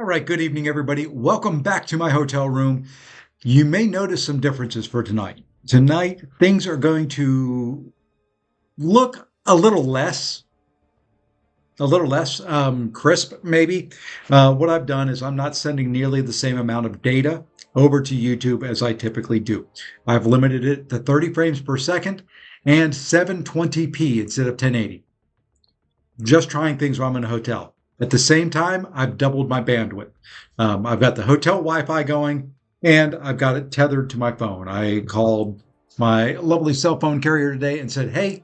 All right, good evening, everybody. Welcome back to my hotel room. You may notice some differences for tonight. Tonight, things are going to look a little less crisp, maybe. What I've done is I'm not sending nearly the same amount of data over to YouTube as I typically do. I've limited it to 30 frames per second and 720p instead of 1080. Just trying things while I'm in a hotel. At the same time, I've doubled my bandwidth. I've got the hotel Wi-Fi going, and I've got it tethered to my phone. I called my lovely cell phone carrier today and said, "Hey,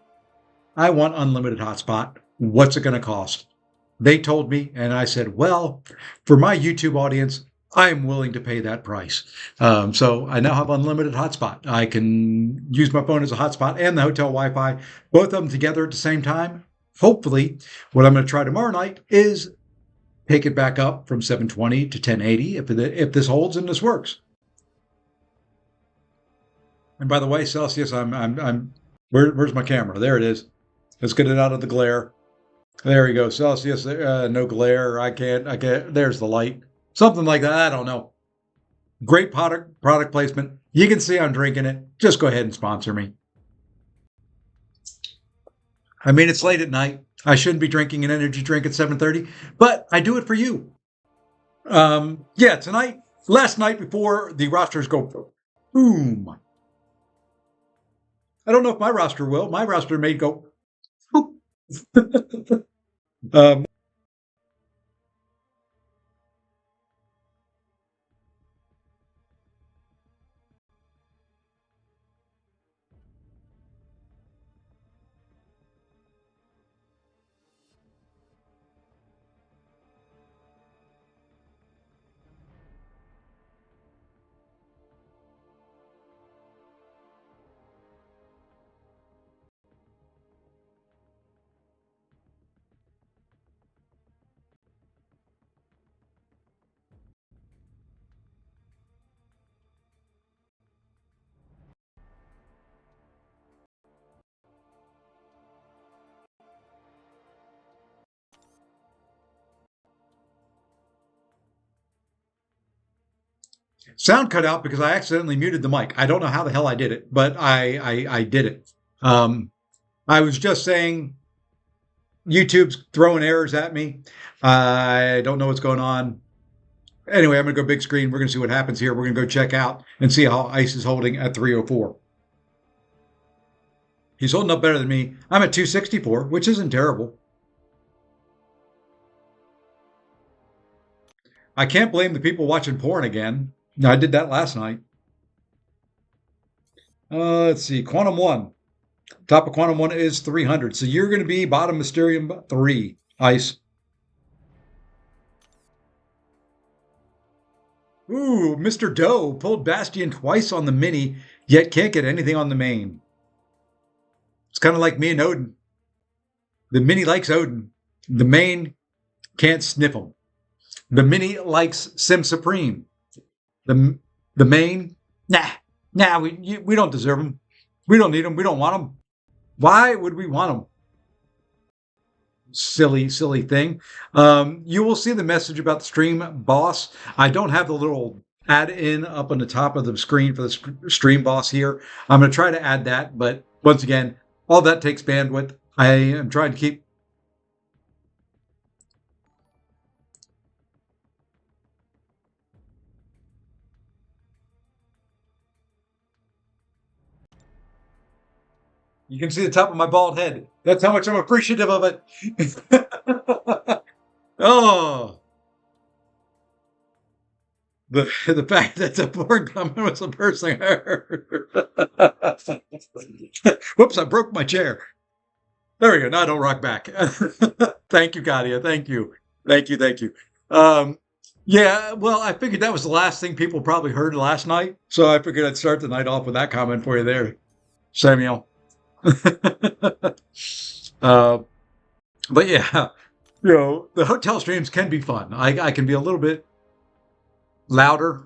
I want unlimited hotspot. What's it going to cost?" They told me, and I said, "Well, for my YouTube audience, I am willing to pay that price." So I now have unlimited hotspot. I can use my phone as a hotspot and the hotel Wi-Fi, both of them together at the same time. Hopefully, what I'm going to try tomorrow night is take it back up from 720 to 1080 if this holds and this works. And by the way, Celsius, where's my camera? There it is. Let's get it out of the glare. There we go. Celsius, no glare. I can't. There's the light. Something like that. I don't know. Great product placement. You can see I'm drinking it. Just go ahead and sponsor me. I mean, it's late at night. I shouldn't be drinking an energy drink at 7:30, but I do it for you. Tonight, last night before the rosters go boom. I don't know if my roster will. My roster may go boom. um, Sound cut out because I accidentally muted the mic. I don't know how the hell I did it, but I did it. I was just saying YouTube's throwing errors at me. I don't know what's going on. Anyway, I'm going to go big screen. We're going to see what happens here. We're going to go check out and see how Ice is holding at 304. He's holding up better than me. I'm at 264, which isn't terrible. I can't blame the people watching porn again. I did that last night. Let's see. Quantum 1. Top of Quantum 1 is 300. So you're going to be bottom Mysterium 3, Ice. Ooh, Mr. Doe pulled Bastion twice on the mini, yet can't get anything on the main. It's kind of like me and Odin. The mini likes Odin. The main can't sniff him. The mini likes Sim Supreme. The main, we don't deserve them. We don't need them. We don't want them. Why would we want them? Silly thing. You will see the message about the stream boss. I don't have the little add in up on the top of the screen for the stream boss here. I'm going to try to add that, but once again, all that takes bandwidth. I am trying to keep. You can see the top of my bald head. That's how much I'm appreciative of it. Oh. The fact that the porn comment was the first thing I heard. Whoops, I broke my chair. There we go. Now I don't rock back. Thank you, Katia. Thank you. Thank you. Yeah, well, I figured that was the last thing people probably heard last night. So I figured I'd start the night off with that comment for you there, Samuel. But yeah, the hotel streams can be fun. I can be a little bit louder.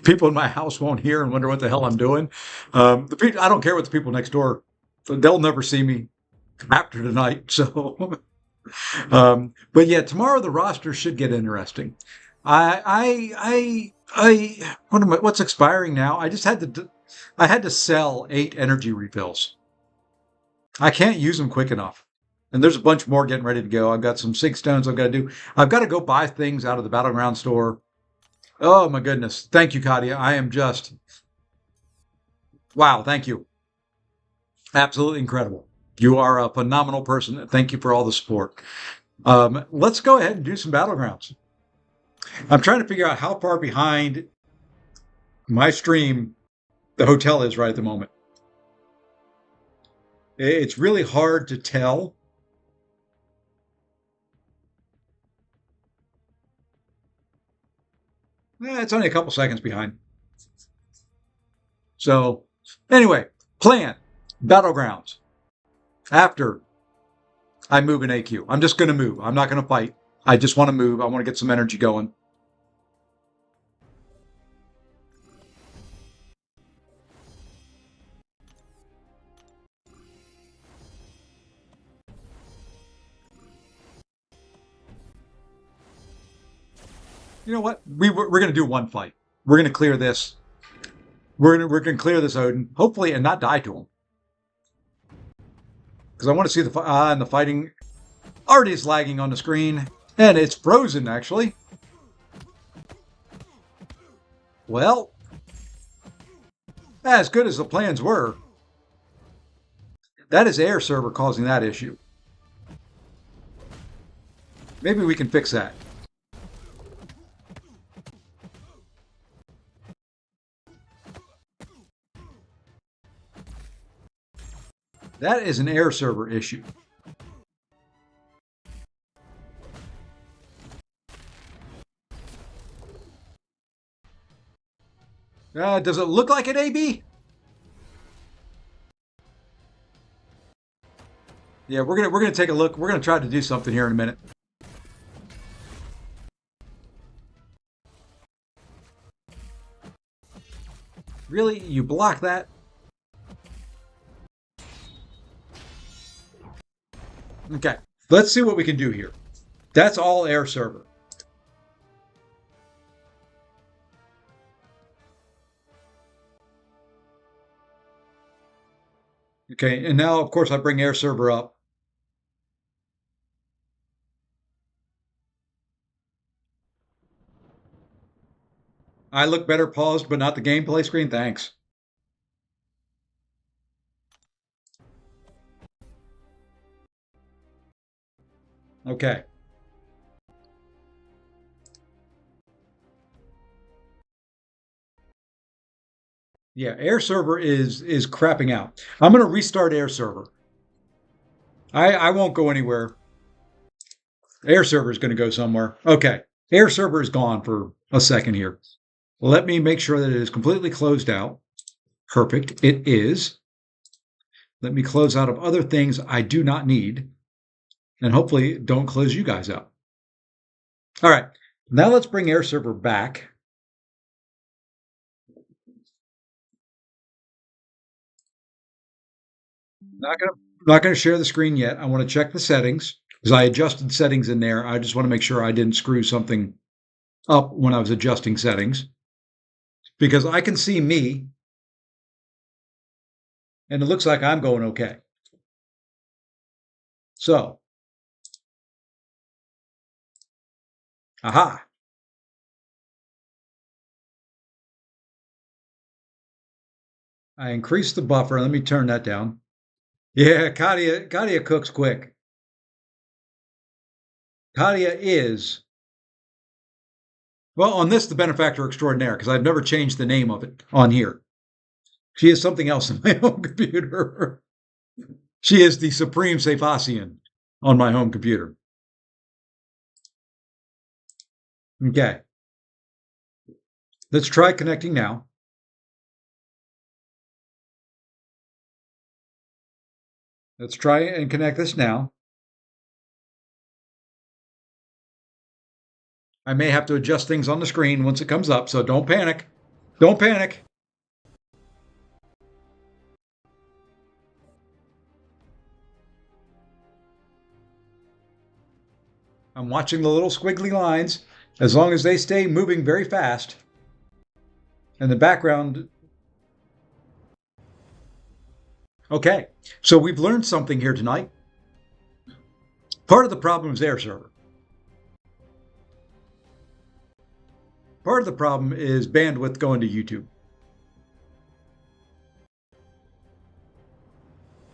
People in my house won't hear and wonder what the hell I'm doing. The people, I don't care what the people next door, they'll never see me after tonight. So, but yeah, tomorrow the roster should get interesting. What's expiring now? I had to sell 8 energy refills. I can't use them quick enough. And there's a bunch more getting ready to go. I've got some sync stones I've got to do. I've got to go buy things out of the Battleground store. Oh my goodness. Thank you, Katia. I am just, wow. Thank you. Absolutely incredible. You are a phenomenal person. Thank you for all the support. Let's go ahead and do some Battlegrounds. I'm trying to figure out how far behind my stream the hotel is right at the moment. It's really hard to tell. It's only a couple seconds behind. So, anyway, plan Battlegrounds. After I move an AQ, I'm just going to move. I'm not going to fight. I just want to move. I want to get some energy going. You know what? We're going to do one fight. We're going to clear this. We're going to clear this Odin, hopefully, and not die to him. Because I want to see the and the fighting already is lagging on the screen, and it's frozen actually. Well, as good as the plans were, that is air server causing that issue. Maybe we can fix that. That is an air server issue. Does it look like it, AB? Yeah, we're gonna take a look. We're gonna try to do something here in a minute. Really? You block that? Okay, let's see what we can do here. That's all air server. Okay, and now, of course, I bring air server up. I look better paused, but not the gameplay screen. Thanks. Okay. Yeah, air server is crapping out. I'm going to restart air server. I won't go anywhere. Air server is going to go somewhere. Okay. Air server is gone for a second here. Let me make sure that it is completely closed out. Perfect. It is. Let me close out of other things I do not need. And hopefully don't close you guys out. All right. Now let's bring air server back. Not gonna share the screen yet. I want to check the settings because I adjusted settings in there. I just want to make sure I didn't screw something up when I was adjusting settings because I can see me and it looks like I'm going okay. So, aha. I increased the buffer. Let me turn that down. Yeah, Katia cooks quick. Katia is, well, on this, the benefactor extraordinaire, because I've never changed the name of it on here. She is something else in my home computer. She is the supreme Cephasian on my home computer. Okay. Let's try connecting now. Let's try and connect this now. I may have to adjust things on the screen once it comes up, so don't panic. Don't panic. I'm watching the little squiggly lines. as long as they stay moving very fast. And the background. Okay, so we've learned something here tonight. Part of the problem is their server. Part of the problem is bandwidth going to YouTube.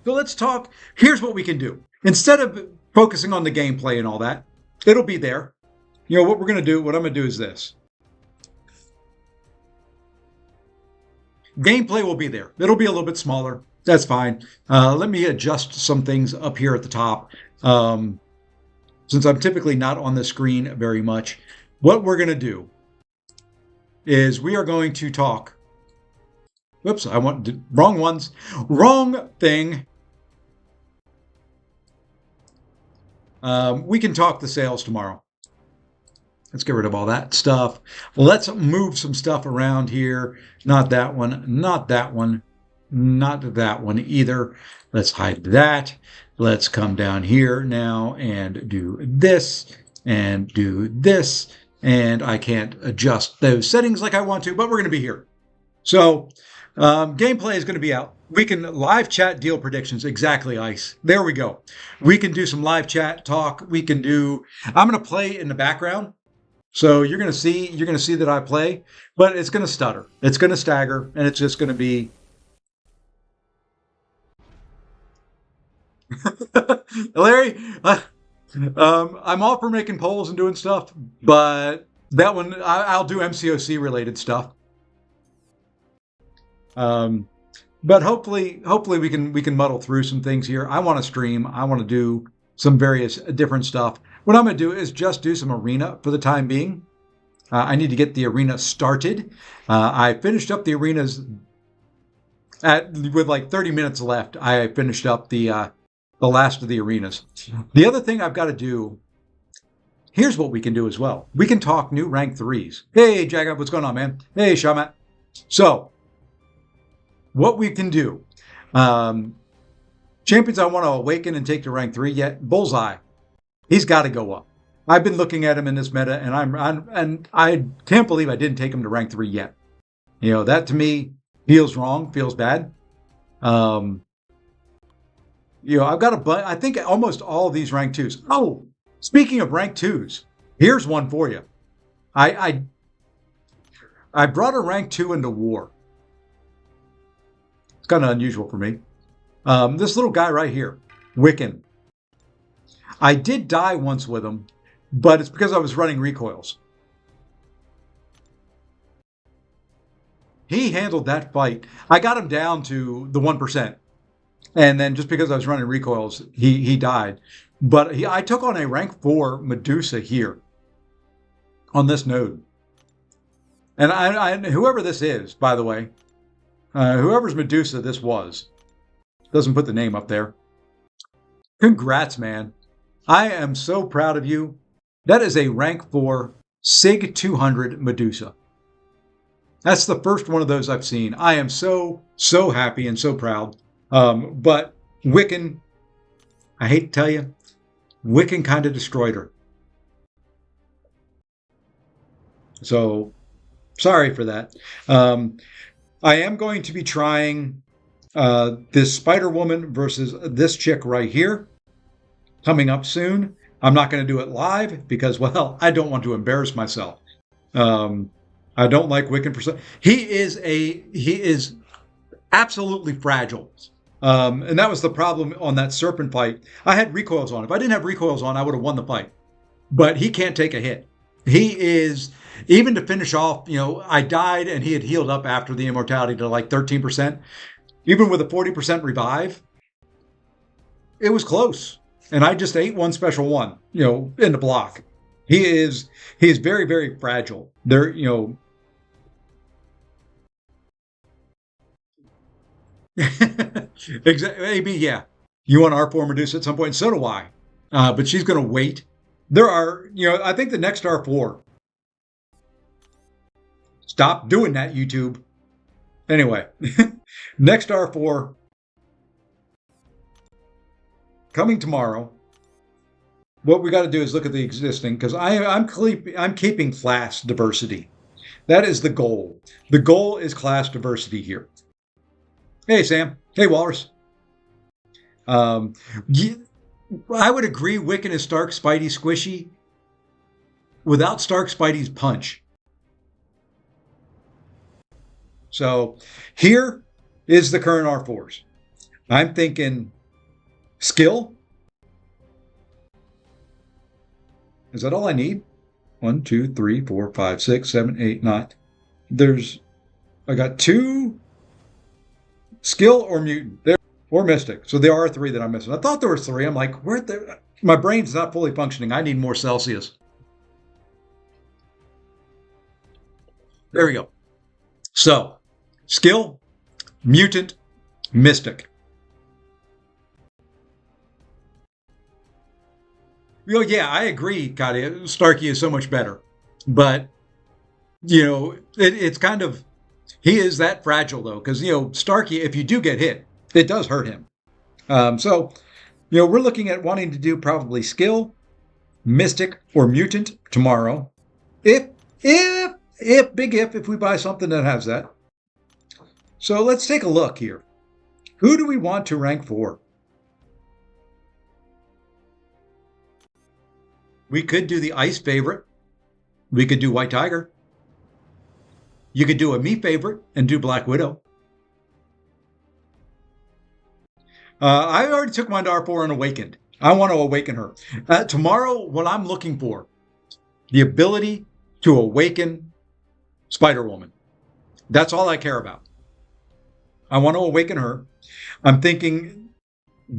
So let's talk. Here's what we can do. Instead of focusing on the gameplay and all that, it'll be there. You know, what we're going to do, what I'm going to do is this. Gameplay will be there. It'll be a little bit smaller. That's fine. Let me adjust some things up here at the top. Since I'm typically not on the screen very much, what we're going to do is we are going to talk. Whoops, I want wrong ones. Wrong thing. We can talk the sales tomorrow. Let's get rid of all that stuff. Let's move some stuff around here. Not that one, not that one, not that one either. Let's hide that. Let's come down here now and do this and do this. And I can't adjust those settings like I want to, but we're going to be here. So gameplay is going to be out. We can live chat deal predictions. Exactly, Ice. There we go. We can do some live chat talk. We can do, I'm going to play in the background. So you're going to see that I play, but it's going to stutter. It's going to stagger, and it's just going to be. Larry, I'm all for making polls and doing stuff, but that one I'll do MCOC related stuff. But hopefully we can muddle through some things here. I want to stream. I want to do some various different stuff. What I'm going to do is just do some arena for the time being. I need to get the arena started. I finished up the arenas with like 30 minutes left. I finished up the last of the arenas. The other thing I've got to do. Here's what we can do as well. We can talk new rank 3s. Hey, Jacob, what's going on, man? Hey, Shamat. So, what we can do. Champions I want to awaken and take to rank 3 yet. Bullseye. He's got to go up. I've been looking at him in this meta, and I can't believe I didn't take him to rank 3 yet. You know, that to me feels wrong, feels bad. You know, I've got I think almost all of these rank 2s. Oh, speaking of rank 2s, here's one for you. I brought a rank 2 into war. It's kind of unusual for me. This little guy right here, Wiccan. I did die once with him, but it's because I was running recoils. He handled that fight. I got him down to the 1%. And then just because I was running recoils, he died. But I took on a rank 4 Medusa here on this node. And whoever this is, by the way, whoever's Medusa this was, doesn't put the name up there. Congrats, man. I am so proud of you. That is a rank 4 SIG 200 Medusa. That's the first one of those I've seen. I am so happy and so proud. But Wiccan, I hate to tell you, Wiccan kind of destroyed her. So, sorry for that. I am going to be trying this Spider-Woman versus this chick right here. Coming up soon. I'm not going to do it live because, well, I don't want to embarrass myself. I don't like Wiccan for some. He is absolutely fragile. And that was the problem on that serpent fight. I had recoils on. If I didn't have recoils on, I would have won the fight. But he can't take a hit. He is, even to finish off, you know, I died and he had healed up after the immortality to like 13%. Even with a 40% revive, it was close. And I just ate one special one, you know, in the block. He is very, very fragile. There, you know. Exactly. Maybe, yeah. You want R4 Medusa at some point? So do I. But she's going to wait. There are, you know, I think the next R4. Stop doing that, YouTube. Anyway, next R4 coming tomorrow. what we got to do is look at the existing, because I'm keeping class diversity. That is the goal. The goal is class diversity here. Hey, Sam. Hey, Walrus. Um, I would agree Wiccan is Stark, Spidey, Squishy without Stark, Spidey's punch. So here is the current R4s. I'm thinking skill. Is that all I need? 1, 2, 3, 4, 5, 6, 7, 8, 9. I got 2 skill or mutant there, or mystic. So there are 3 that I'm missing. I thought there were 3. I'm like, my brain's not fully functioning. I need more Celsius. There we go. So skill, mutant, mystic. Well, yeah, I agree, Katia. Starkey is so much better. But, it's kind of, he is that fragile, though, because, Starkey, if you do get hit, it does hurt him. So, we're looking at wanting to do probably skill, mystic, or mutant tomorrow. If we buy something that has that. So let's take a look here. Who do we want to rank 4? We could do the ice favorite. We could do White Tiger. You could do a me favorite and do Black Widow. I already took mine to R4 and awakened. I want to awaken her. Tomorrow, what I'm looking for, the ability to awaken Spider-Woman. That's all I care about. I want to awaken her. I'm thinking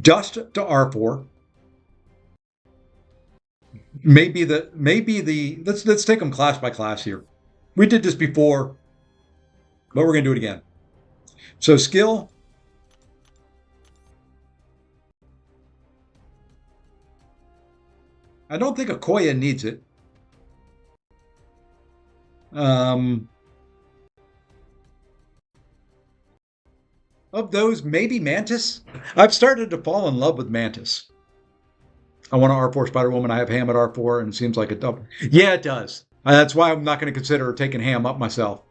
Dust to R4. Maybe let's take them class by class here. We did this before, but we're going to do it again. So skill. I don't think Okoye needs it. Of those, maybe Mantis. I've started to fall in love with Mantis. I want an R4 Spider-Woman. I have Ham at R4, and it seems like a double. Yeah, it does. That's why I'm not going to consider taking Ham up myself.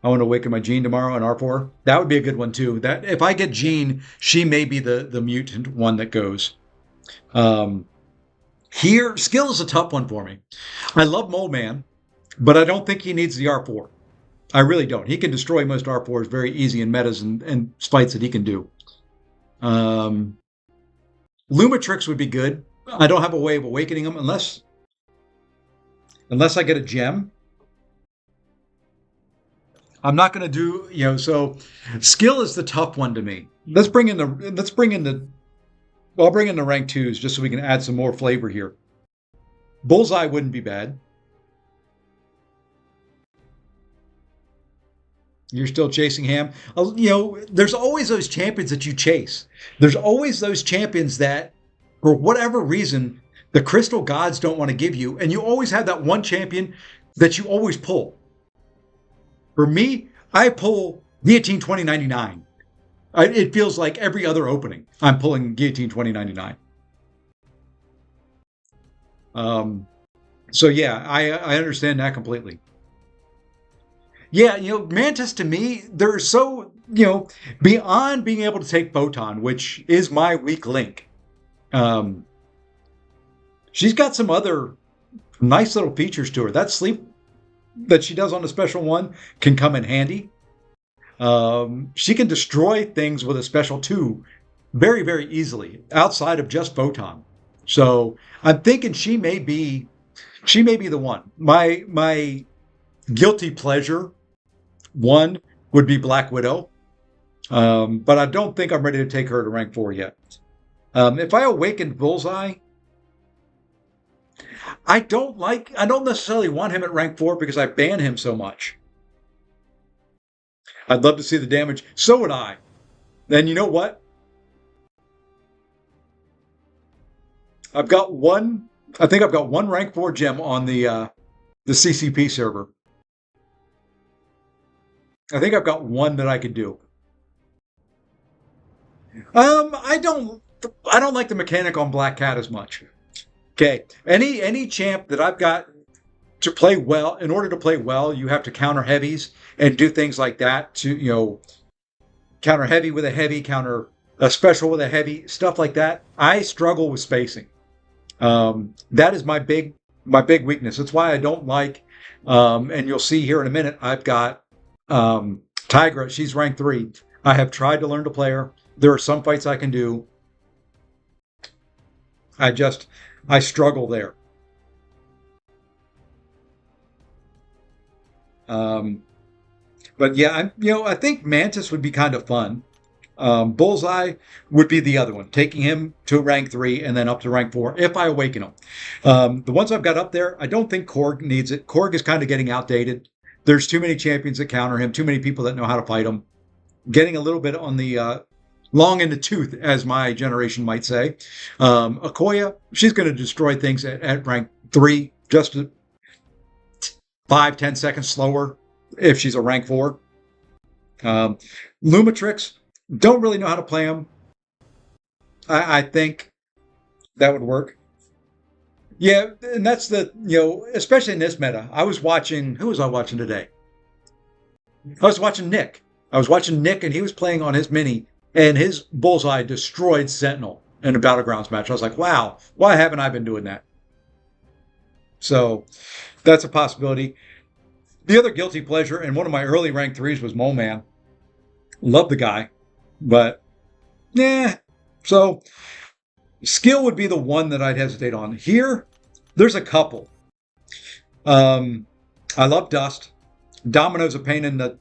I want to awaken my Jean tomorrow in R4. That would be a good one, too. That if I get Jean, she may be the mutant one that goes. Here, skill is a tough one for me. I love Mole Man, but I don't think he needs the R4. I really don't. He can destroy most R4s very easy in metas and fights that he can do. Lumatrix would be good. I don't have a way of awakening him unless I get a gem. I'm not going to do, so skill is the tough one to me. I'll bring in the rank 2s just so we can add some more flavor here. Bullseye wouldn't be bad. You're still chasing Ham. There's always those champions that you chase. There's always those champions that, for whatever reason, the crystal gods don't want to give you. And you always have that one champion that you always pull. For me, I pull Guillotine 2099. It feels like every other opening, I'm pulling Guillotine 2099. So yeah, I understand that completely. Yeah, Mantis to me, they're so, beyond being able to take Photon, which is my weak link. She's got some other nice little features to her. That sleep that she does on the special one can come in handy. She can destroy things with a special 2 very, very easily outside of just Photon. So I'm thinking she may be the one. My guilty pleasure one would be Black Widow, but I don't think I'm ready to take her to rank 4 yet. If I awakened Bullseye, I don't necessarily want him at rank 4 because I ban him so much. I'd love to see the damage. So would I. Then you know what? I think I've got one rank 4 gem on the CCP server. I think I've got one that I could do. I don't like the mechanic on Black Cat as much. Okay. Any champ that I've got to play well, in order to play well, you have to counter heavies and do things like that to, counter heavy with a heavy, counter a special with a heavy, stuff like that. I struggle with spacing. That is my big weakness. That's why I don't like, and you'll see here in a minute, I've got Tigra. She's rank 3. I have tried to learn to play her. There are some fights I can do. I struggle there. Um, but yeah, I think Mantis would be kind of fun. Bullseye would be the other one, taking him to rank 3 and then up to rank 4 if I awaken him. The ones I've got up there, I don't think Korg needs it. Korg is kind of getting outdated. There's too many champions that counter him, too many people that know how to fight him. Getting a little bit on the long in the tooth, as my generation might say. Okoye, she's going to destroy things at rank 3, just 5-10 seconds slower if she's a rank 4. Lumatrix, don't really know how to play them. I think that would work. Yeah, and that's especially in this meta. Who was I watching today? I was watching Nick. And he was playing on his mini, and his Bullseye destroyed Sentinel in a Battlegrounds match. I was like, wow, why haven't I been doing that? So that's a possibility. The other guilty pleasure, and one of my early rank 3s was Mole Man. Love the guy, but yeah. So skill would be the one that I'd hesitate on. Here, there's a couple. I love Dust. Domino's a pain in the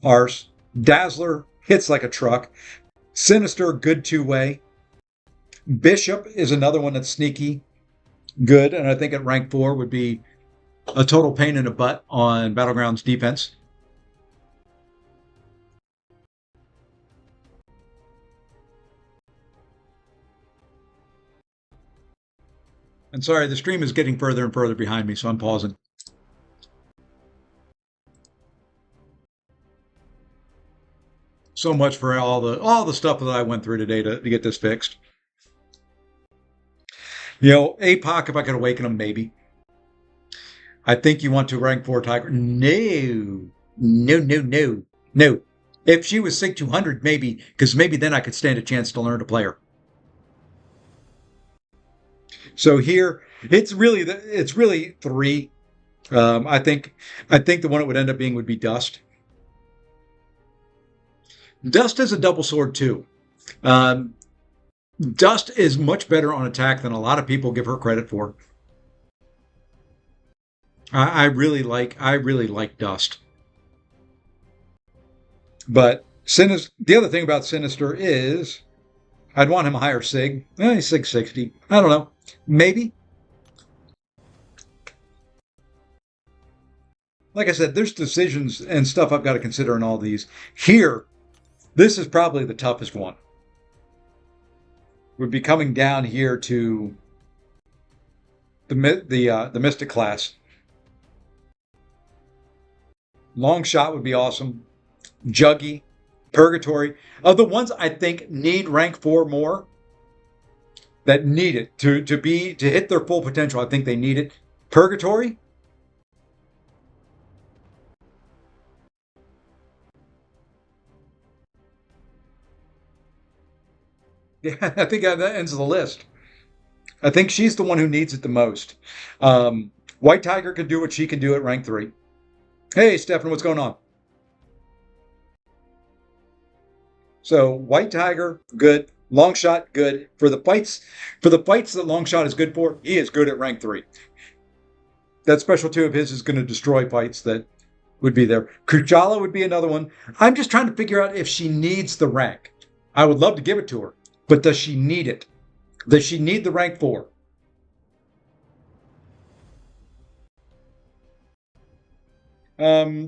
arse. Dazzler hits like a truck. Sinister, good two-way. Bishop is another one that's sneaky, good, and I think at rank 4 would be a total pain in the butt on Battlegrounds defense. And sorry, the stream is getting further and further behind me, so I'm pausing. So much for all the stuff that I went through today to get this fixed. APOC, if I could awaken him, maybe. I think you want to rank 4 Tiger. No. No, no, no. No. If she was Sig 200, maybe, because maybe then I could stand a chance to learn to play her. So here, it's really 3. I think the one it would end up being would be Dust. Dust is a double sword too. Dust is much better on attack than a lot of people give her credit for. I really like Dust. But the other thing about Sinister is I'd want him a higher Sig. He's Sig 60. I don't know. Maybe. Like I said, there's decisions and stuff I've got to consider in all these. Here, this is probably the toughest one. Would be coming down here to the Mystic class. Long Shot would be awesome. Juggy, Purgatory. Of the ones I think need rank 4 more, that need it to hit their full potential, I think they need it. Purgatory. Yeah, I think that ends the list. I think she's the one who needs it the most. White Tiger can do what she can do at rank 3. Hey, Stefan, what's going on? So White Tiger, good. Long Shot, good. For the fights that Long Shot is good for, he is good at rank 3. That special 2 of his is going to destroy fights that would be there. Kujala would be another one. I'm just trying to figure out if she needs the rank. I would love to give it to her, but does she need it? Does she need the rank 4?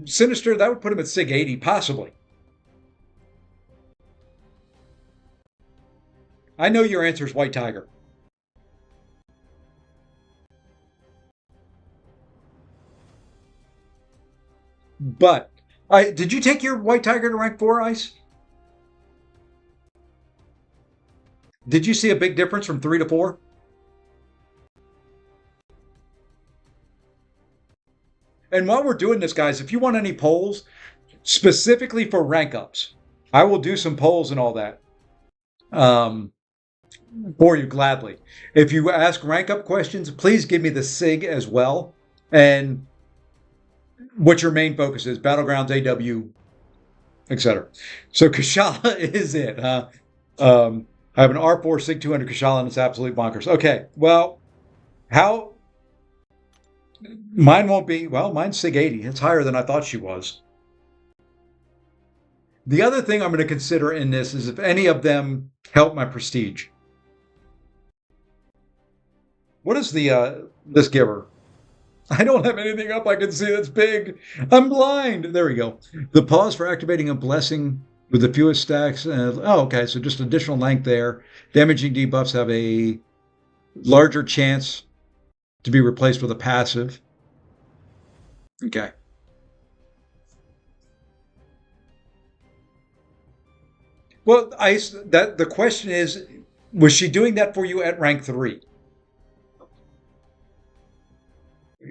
Sinister, that would put him at Sig 80, possibly. I know your answer is White Tiger. But did you take your White Tiger to rank 4, Ice? Did you see a big difference from 3 to 4? And while we're doing this, guys, if you want any polls specifically for rank ups, I will do some polls and all that for you gladly. If you ask rank up questions, please give me the SIG as well and what your main focus is: Battlegrounds, AW, etc. So Kashala is it, huh? I have an R4 SIG 200 Kashala and it's absolute bonkers. Okay, well, how? Mine won't be, well, mine's SIG 80. It's higher than I thought she was. The other thing I'm going to consider in this is if any of them help my prestige. What is this giver? I don't have anything up I can see that's big. I'm blind. There we go. The pause for activating a blessing with the fewest stacks. Oh, okay. So just additional length there. Damaging debuffs have a larger chance to be replaced with a passive. Okay. Well, Ice, that the question is, was she doing that for you at rank 3?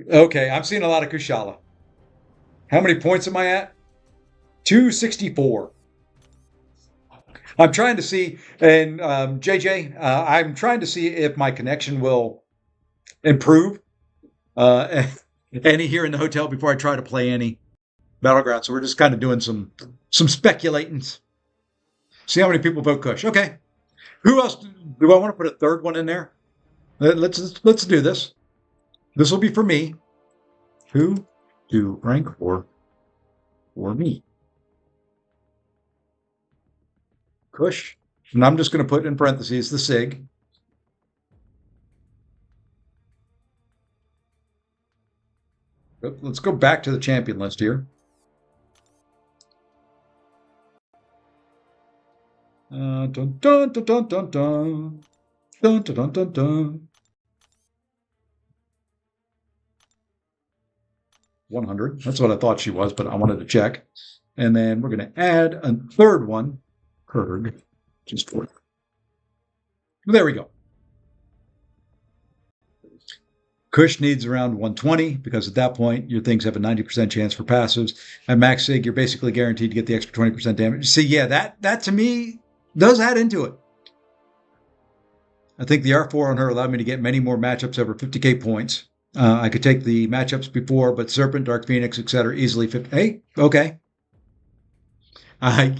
Okay, I'm seeing a lot of Kushala. How many points am I at? 264. I'm trying to see, and JJ, I'm trying to see if my connection will improve any here in the hotel before I try to play any Battlegrounds. So we're just kind of doing some speculating. See how many people vote Kush. Okay. Who else do I want to put a third one in there? Let's do this. This will be for me. Who do rank for me? Kush. And I'm just going to put in parentheses the SIG. Let's go back to the champion list here. Dun, dun, dun, dun, dun, dun. Dun, dun, dun, dun, dun. 100. That's what I thought she was, but I wanted to check. And then we're going to add a third one. Kurg. Just for. There we go. Kush needs around 120 because at that point your things have a 90% chance for passives. At max sig, you're basically guaranteed to get the extra 20% damage. See, yeah, that to me does add into it. I think the R4 on her allowed me to get many more matchups over 50k points. I could take the matchups before, but Serpent, Dark Phoenix, etc. easily 50. Hey, okay. There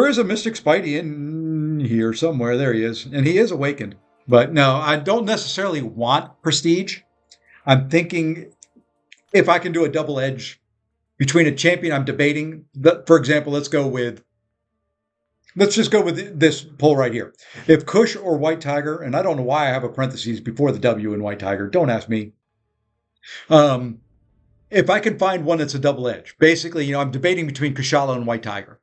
is a Mystic Spidey in here somewhere. There he is, and he is awakened. But no, I don't necessarily want prestige. I'm thinking if I can do a double edge between a champion, I'm debating. For example, let's just go with this poll right here. If Kush or White Tiger, and I don't know why I have a parentheses before the W in White Tiger, don't ask me. If I can find one that's a double edge, basically, I'm debating between Kushala and White Tiger.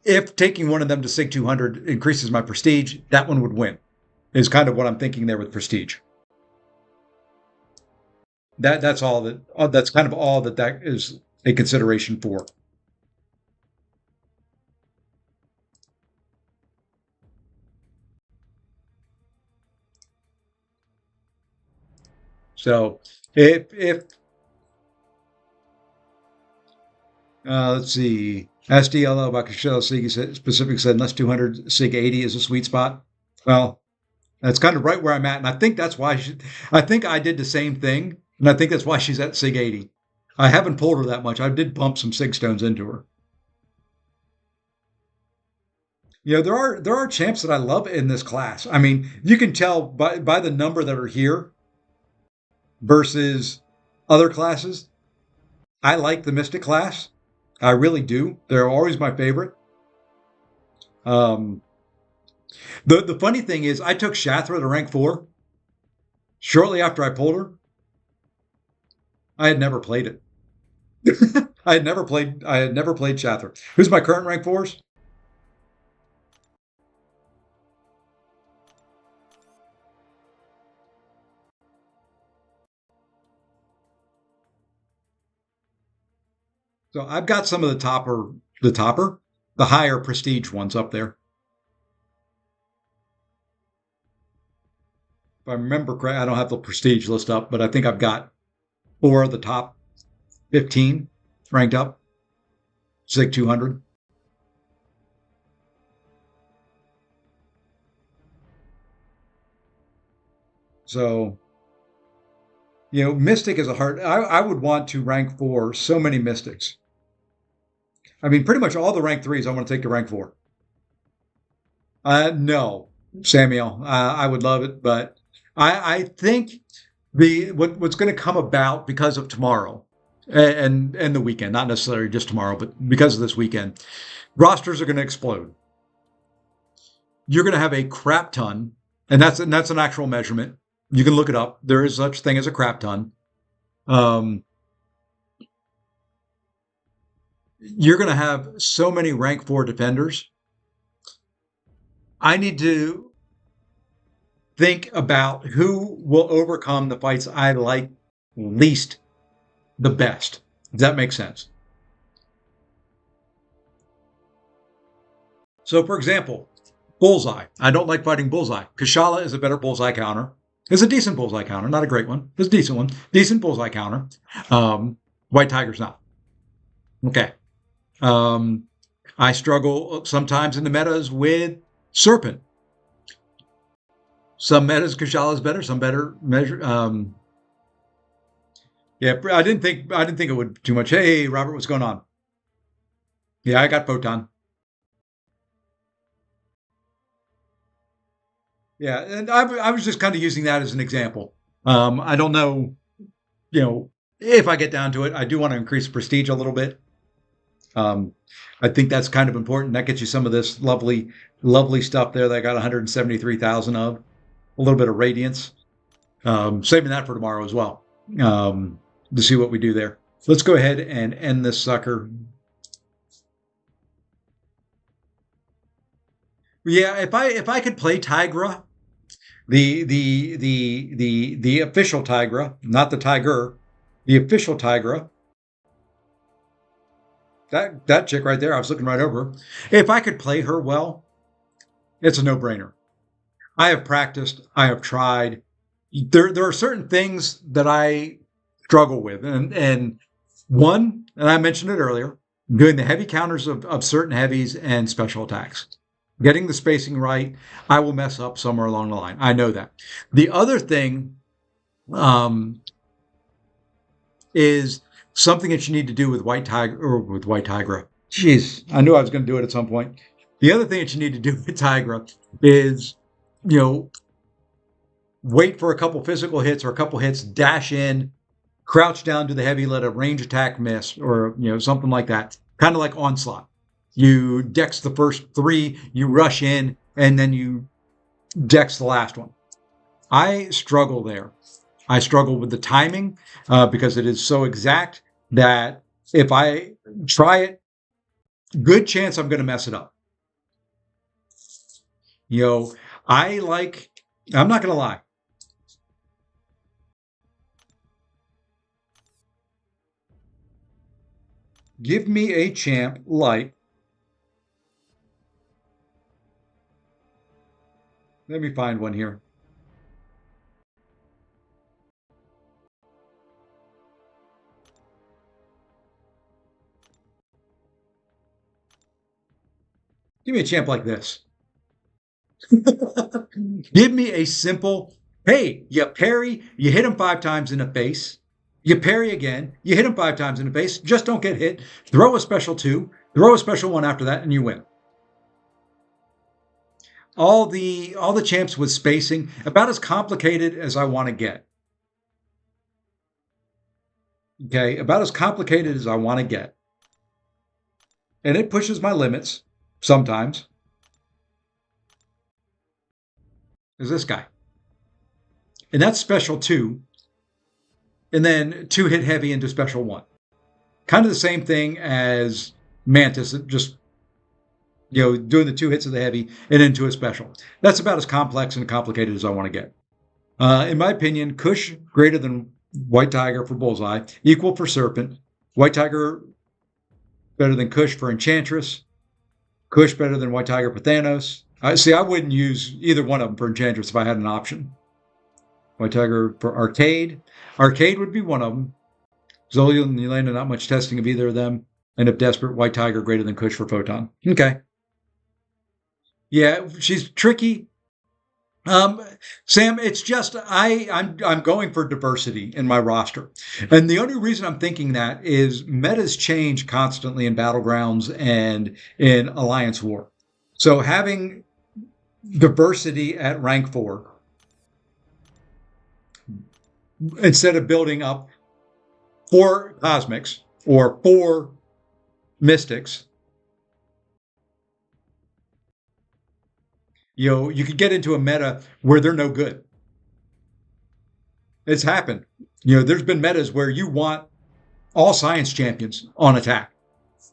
If taking one of them to SIG 200 increases my prestige, that one would win, is kind of what I'm thinking there with prestige. That's all that's kind of all that is a consideration for. So if let's see, SDLO about Kushala SIG specifically said unless 200 SIG 80 is a sweet spot. Well, that's kind of right where I'm at, and I think that's why I think I did the same thing, and I think that's why she's at SIG 80. I haven't pulled her that much. I did bump some SIG stones into her. There are champs that I love in this class. I mean, you can tell by the number that are here versus other classes. I like the Mystic class. I really do. They're always my favorite. The funny thing is, I took Shathra to rank 4 shortly after I pulled her. I had never played it. I had never played Shathra. Who's my current rank 4s? So I've got some of the higher prestige ones up there. if I remember correct, I don't have the prestige list up, but I think I've got 4 of the top 15 ranked up. It's like 200. So, Mystic is a hard. I would want to rank 4 so many Mystics. I mean, pretty much all the rank 3s I want to take to rank 4. No, Samuel, I would love it, but I think what's going to come about because of tomorrow and the weekend, not necessarily just tomorrow, but because of this weekend, rosters are going to explode. You're going to have a crap ton, and that's an actual measurement. You can look it up. There is such thing as a crap ton. You're going to have so many rank 4 defenders. I need to think about who will overcome the fights I like least the best. Does that make sense? So, for example, Bullseye. I don't like fighting Bullseye. Kashala is a better Bullseye counter. It's a decent Bullseye counter, not a great one. It's a decent one. Decent Bullseye counter. White Tiger's not. Okay. I struggle sometimes in the metas with Serpent. Some metas Kashala is better, some better measure. Yeah, I didn't think it would too much. Hey, Robert, what's going on? Yeah, I got Photon. Yeah, and I was just kind of using that as an example. I don't know, if I get down to it, I do want to increase prestige a little bit. I think that's kind of important. That gets you some of this lovely, lovely stuff there that I got 173,000 of. A little bit of radiance. Saving that for tomorrow as well. To see what we do there. Let's go ahead and end this sucker. Yeah, if I could play Tigra, the official Tigra, not the Tiger, the official Tigra. That chick right there, I was looking right over her. If I could play her well, it's a no-brainer. I have practiced. I have tried. There are certain things that I struggle with, and one, and I mentioned it earlier, doing the heavy counters of certain heavies and special attacks. Getting the spacing right, I will mess up somewhere along the line. I know that. The other thing is something that you need to do with White Tiger or with White Tigra. Jeez, I knew I was going to do it at some point. The other thing that you need to do with Tigra is, wait for a couple physical hits or a couple hits, dash in, crouch down to the heavy, let a range attack miss, or something like that. Kind of like Onslaught. You dex the first 3, you rush in, and then you dex the last one. I struggle there. I struggle with the timing because it is so exact that if I try it, good chance I'm going to mess it up. I'm not going to lie. Give me a champ like, let me find one here. Give me a champ like this. Give me a simple, hey, you parry, you hit him 5 times in the face, you parry again, you hit him 5 times in the face, just don't get hit, throw a special 2, throw a special 1 after that, and you win. All the champs with spacing, about as complicated as I want to get. Okay, about as complicated as I want to get. And it pushes my limits sometimes. Is this guy. And that's special 2. And then 2 hit heavy into special 1. Kind of the same thing as Mantis, just doing the 2 hits of the heavy and into a special. That's about as complex and complicated as I want to get. In my opinion, Kush greater than White Tiger for Bullseye, equal for Serpent. White Tiger better than Kush for Enchantress. Kush better than White Tiger for Thanos. I wouldn't use either one of them for Enchantress if I had an option. White Tiger for arcade. Arcade would be one of them. Zolio and Yelena, not much testing of either of them. And if desperate, White Tiger greater than Kush for Photon. Okay. Yeah, she's tricky. Um, Sam, it's just I'm going for diversity in my roster, and the only reason I'm thinking that is metas change constantly in Battlegrounds and in Alliance War. So having diversity at rank 4 instead of building up 4 cosmics or 4 mystics, you could get into a meta where they're no good. It's happened. There's been metas where you want all science champions on attack.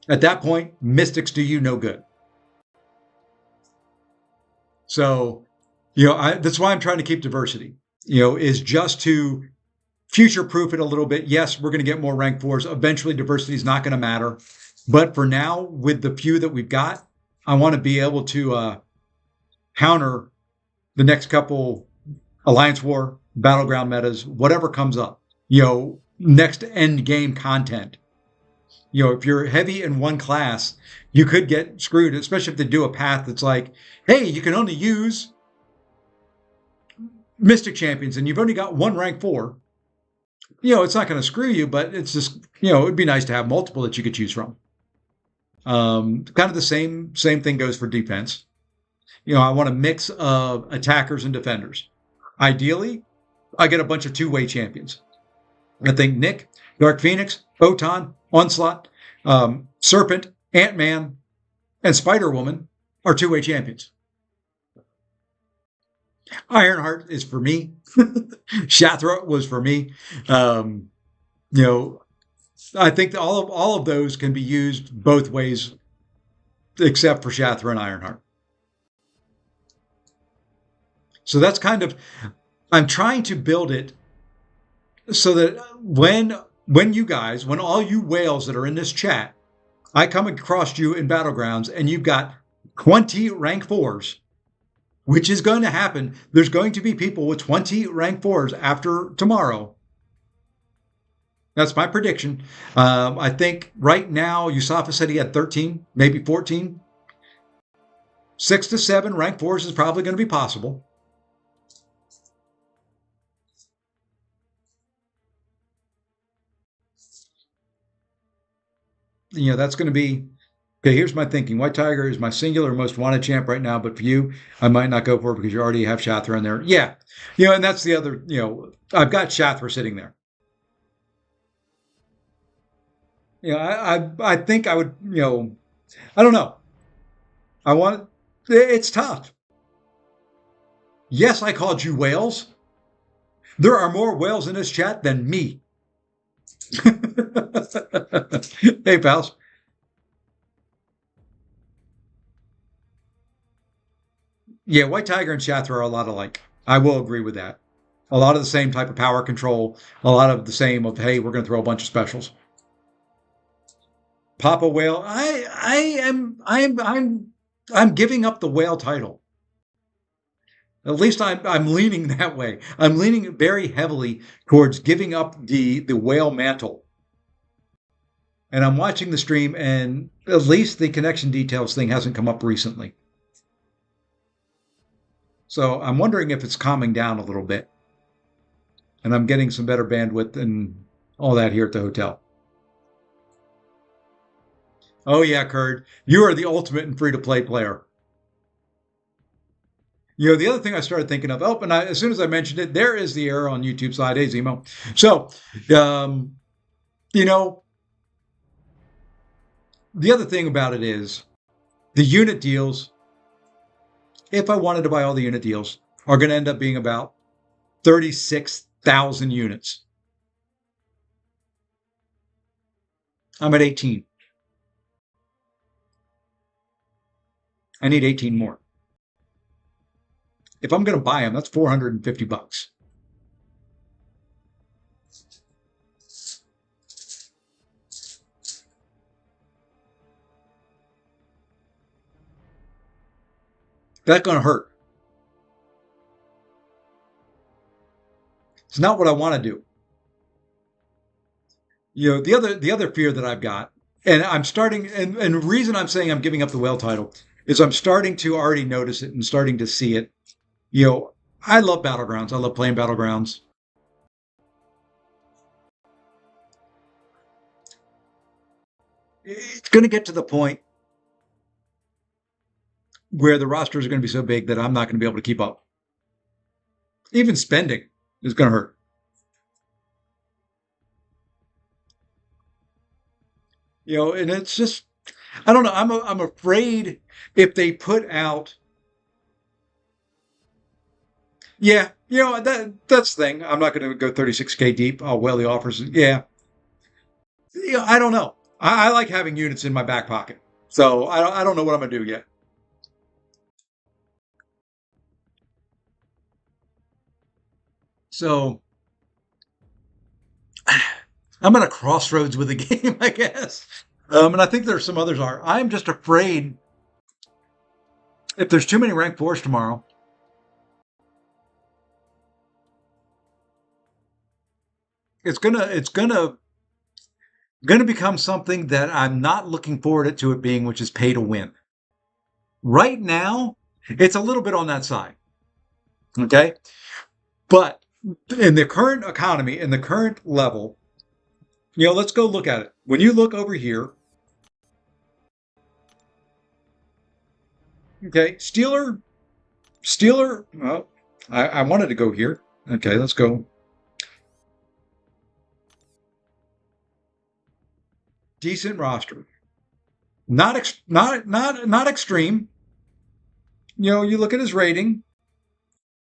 At that point, mystics do you no good. So, that's why I'm trying to keep diversity, is just to future proof it a little bit. Yes, we're going to get more rank 4s. Eventually, diversity is not going to matter. But for now, with the few that we've got, I want to be able to counter the next couple Alliance War, Battleground metas, whatever comes up, next end game content. If you're heavy in one class, you could get screwed, especially if they do a path that's like, hey, you can only use Mystic Champions and you've only got one rank 4. It's not going to screw you, but it's just, it'd be nice to have multiple that you could choose from. Kind of the same thing goes for defense. I want a mix of attackers and defenders. Ideally, I get a bunch of two-way champions. I think Nick, Dark Phoenix, Photon, Onslaught, Serpent, Ant-Man, and Spider-Woman are two-way champions. Ironheart is for me. Shathra was for me. I think that all of those can be used both ways, except for Shathra and Ironheart. So that's kind of, I'm trying to build it so that when all you whales that are in this chat, I come across you in Battlegrounds and you've got 20 rank 4s, which is going to happen. There's going to be people with 20 rank 4s after tomorrow. That's my prediction. I think right now, Yusafa said he had 13, maybe 14. 6 to 7 rank 4s is probably going to be possible. That's going to be, okay, here's my thinking. White Tiger is my singular most wanted champ right now, but for you, I might not go for it because you already have Shathra in there. Yeah. And that's the other, I've got Shathra sitting there. I think I would, I don't know. It's tough. Yes, I called you whales. There are more whales in this chat than me. Hey, pals. Yeah, White Tiger and Shathra are a lot alike. I will agree with that. A lot of the same type of power control, a lot of the same of, hey, we're going to throw a bunch of specials. Papa Whale, I'm giving up the whale title. At least I'm leaning that way. I'm leaning very heavily towards giving up the whale mantle. And I'm watching the stream, and at least the connection details thing hasn't come up recently. So I'm wondering if it's calming down a little bit. And I'm getting some better bandwidth and all that here at the hotel. Oh, yeah, Kurd. You are the ultimate and free-to-play player. The other thing I started thinking of, as soon as I mentioned it, there is the error on YouTube side. Hey, Zemo. So, the other thing about it is the unit deals, if I wanted to buy all the unit deals, are going to end up being about 36,000 units. I'm at 18. I need 18 more. If I'm going to buy them, that's $450. That's going to hurt. It's not what I want to do. The other fear that I've got, and I'm starting, and the reason I'm saying I'm giving up the whale title is I'm starting to already notice it and starting to see it. I love Battlegrounds. I love playing Battlegrounds. It's going to get to the point where the rosters are going to be so big that I'm not going to be able to keep up. Even spending is going to hurt. And it's just, I don't know. I'm afraid if they put out, yeah, that's the thing. I'm not going to go 36K deep. Oh, well, the offers, yeah. I don't know. I like having units in my back pocket, so I don't know what I'm going to do yet. So I'm at a crossroads with the game, I guess. And I think there's some others are. I'm just afraid if there's too many rank 4s tomorrow, it's gonna become something that I'm not looking forward to it being, which is pay to win. Right now, it's a little bit on that side. Okay? But in the current economy, in the current level, let's go look at it. When you look over here, okay, Steeler, well, I wanted to go here. Okay, let's go. Decent roster. Not extreme. You look at his rating,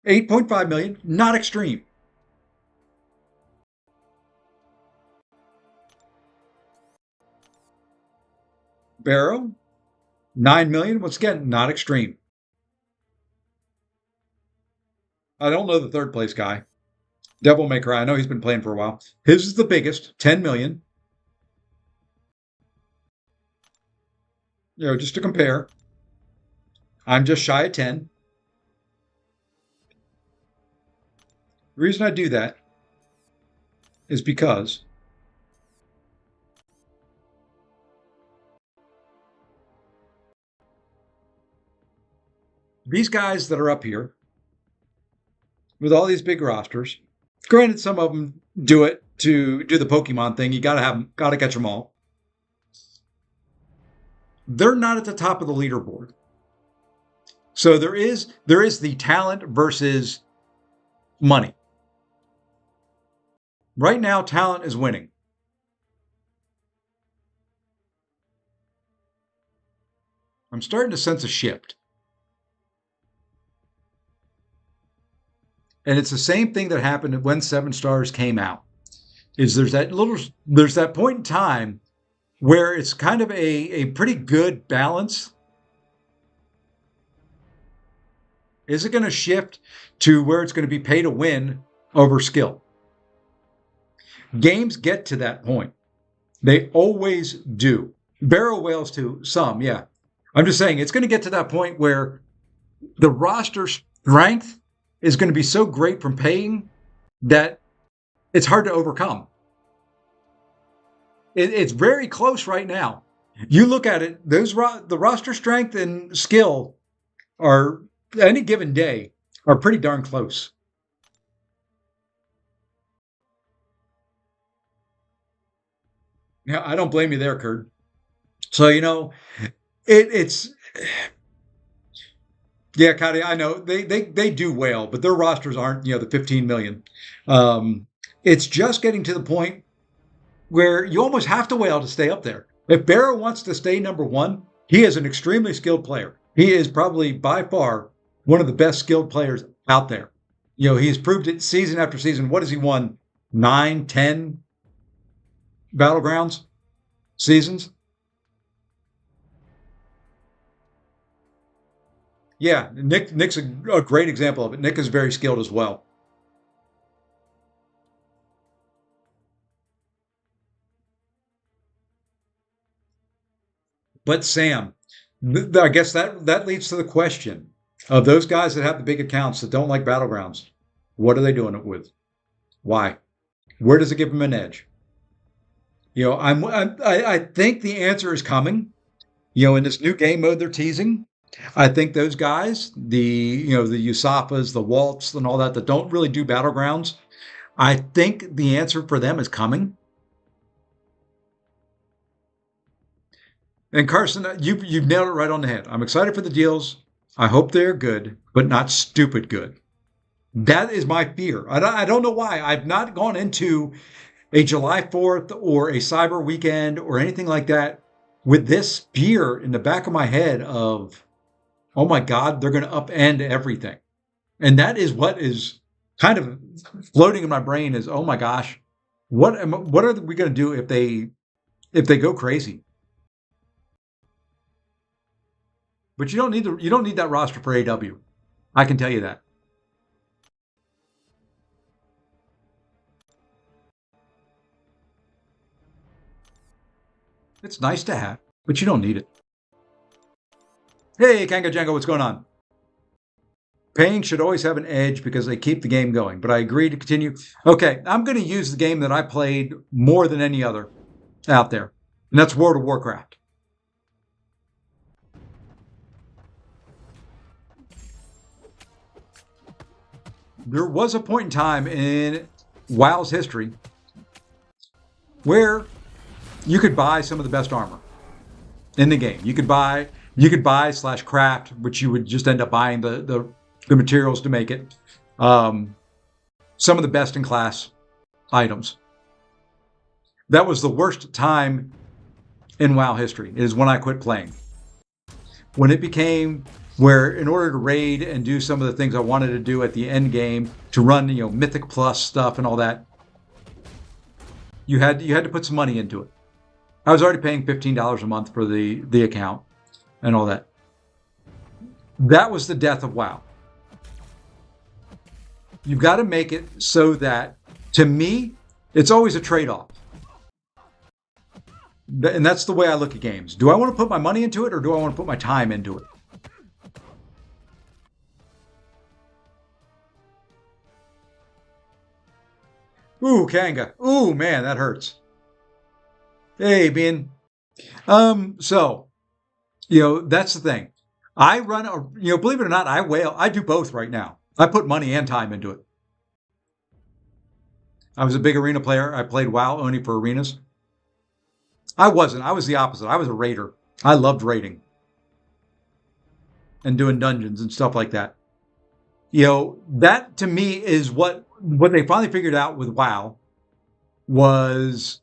8.5 million, not extreme. Barrow, 9 million, once again, not extreme. I don't know the third place guy. Devil May Cry, I know he's been playing for a while. His is the biggest, 10 million. Just to compare, I'm just shy of 10. The reason I do that is because these guys that are up here with all these big rosters, granted, some of them do it to do the Pokemon thing. You gotta catch them all. They're not at the top of the leaderboard. So there is the talent versus money. Right now, talent is winning. I'm starting to sense a shift. And it's the same thing that happened when 7 Stars came out. There's that point in time where it's kind of a pretty good balance. Is it going to shift to where it's going to be pay to win over skill? Games get to that point. They always do. Barrel whales to some, yeah. I'm just saying it's going to get to that point where the roster strength is going to be so great from paying that it's hard to overcome. It's very close right now. You look at it, the roster strength and skill are, any given day, are pretty darn close. Yeah, I don't blame you there, Kurt. So, it's... Yeah, Cody, I know they do well, but their rosters aren't, the 15 million. It's just getting to the point where you almost have to whale to stay up there. If Barrow wants to stay number 1, he is an extremely skilled player. He is probably by far one of the best skilled players out there. He's proved it season after season. What has he won? 9, 10 Battlegrounds seasons? Yeah, Nick's a great example of it. Nick is very skilled as well. But Sam, I guess that leads to the question of those guys that have the big accounts that don't like Battlegrounds. What are they doing it with? Why? Where does it give them an edge? I think the answer is coming. In this new game mode they're teasing, I think those guys, the USAPAs, the Waltz, and all that don't really do Battlegrounds, I think the answer for them is coming. And Carson, you've nailed it right on the head. I'm excited for the deals. I hope they're good, but not stupid good. That is my fear. I don't know why. I've not gone into a July 4th or a Cyber Weekend or anything like that with this fear in the back of my head of, oh my God, they're going to upend everything. And that is what is kind of floating in my brain is, oh my gosh, what are we going to do if they go crazy? But you don't need that roster for AW. I can tell you that. It's nice to have, but you don't need it. Hey, Kanga Django, what's going on? Paying should always have an edge because they keep the game going, but I agree to continue. Okay, I'm going to use the game that I played more than any other out there, and that's World of Warcraft. There was a point in time in WoW's history where you could buy some of the best armor in the game. You could buy / craft, which you would just end up buying the materials to make it. Some of the best in class items. That was the worst time in WoW history, is when I quit playing. When it became where in order to raid and do some of the things I wanted to do at the end game, to run, Mythic Plus stuff and all that, you had to put some money into it. I was already paying $15 a month for the account and all that. That was the death of WoW. You've got to make it so that, to me, it's always a trade-off. And that's the way I look at games. Do I want to put my money into it, or do I want to put my time into it? Ooh, Kanga. Ooh, man, that hurts. Hey, Bean. So, that's the thing. I run believe it or not, I do both right now. I put money and time into it. I was a big arena player. I played WoW only for arenas. I wasn't. I was the opposite. I was a raider. I loved raiding and doing dungeons and stuff like that. That to me is what they finally figured out with WoW was,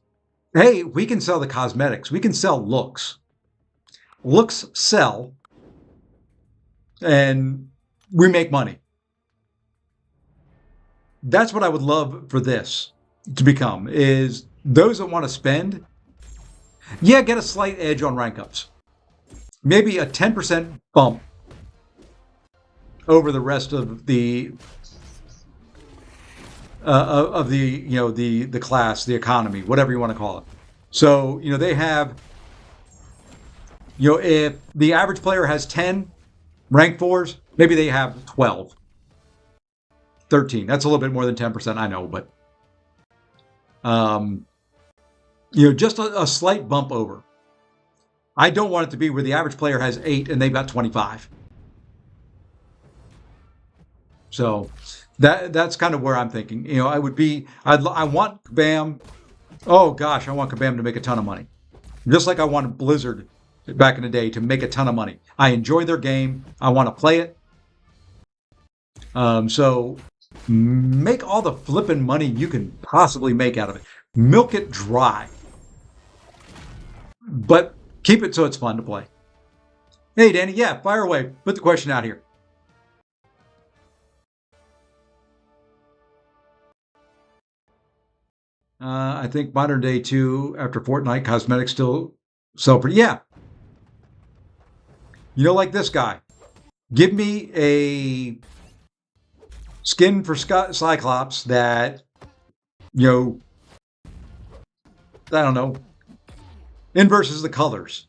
hey, we can sell the cosmetics. We can sell looks. Looks sell, and we make money. That's what I would love for this to become, is those that want to spend, get a slight edge on rank ups. Maybe a 10% bump over the rest of the the class, the economy, whatever you want to call it. So, they have, if the average player has 10 rank 4s, maybe they have 12, 13. That's a little bit more than 10%, I know, but just a slight bump over. I don't want it to be where the average player has 8 and they've got 25. So that's kind of where I'm thinking. I want Kabam. Oh gosh, I want Kabam to make a ton of money. Just like I wanted Blizzard back in the day to make a ton of money. I enjoy their game. I want to play it. So make all the flipping money you can possibly make out of it. Milk it dry. But keep it so it's fun to play. Hey, Danny. Yeah, fire away. Put the question out here. I think modern day too, after Fortnite, cosmetics still sell pretty. Yeah. Like this guy. Give me a skin for Cyclops that, I don't know, inverses the colors.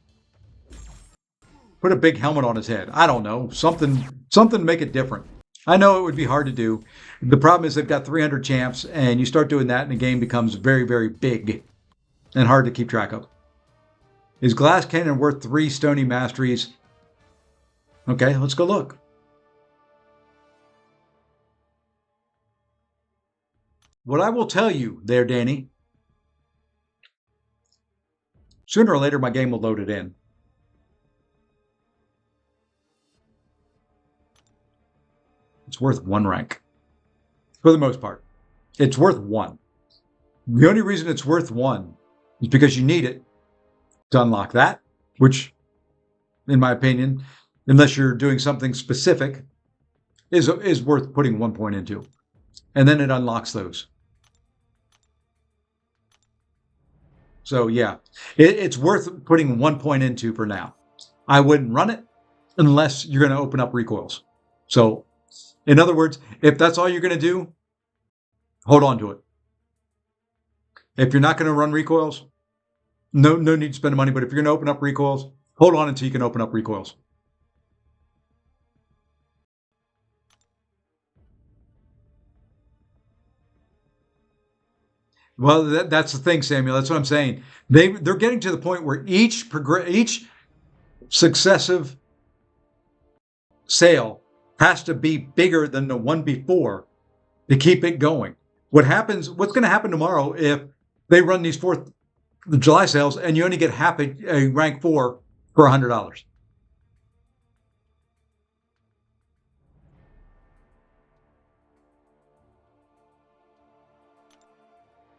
Put a big helmet on his head. I don't know. Something to make it different. I know it would be hard to do. The problem is they've got 300 champs, and you start doing that, and the game becomes very, very big and hard to keep track of. Is Glass Cannon worth 3 Stony Masteries? Okay, let's go look. What I will tell you there, Danny, sooner or later my game will load it in. It's worth 1 rank. For the most part. It's worth 1. The only reason it's worth 1 is because you need it to unlock that, which, in my opinion, unless you're doing something specific, is worth putting 1 point into. And then it unlocks those. So yeah, it's worth putting 1 point into for now. I wouldn't run it unless you're going to open up recoils. So in other words, if that's all you're going to do, hold on to it. If you're not going to run recoils, no need to spend the money. But if you're going to open up recoils, hold on until you can open up recoils. Well, that's the thing, Samuel. That's what I'm saying. They're getting to the point where each successive sale has to be bigger than the one before to keep it going. What's going to happen tomorrow if they run these 4th of July sales and you only get half a rank 4 for $100?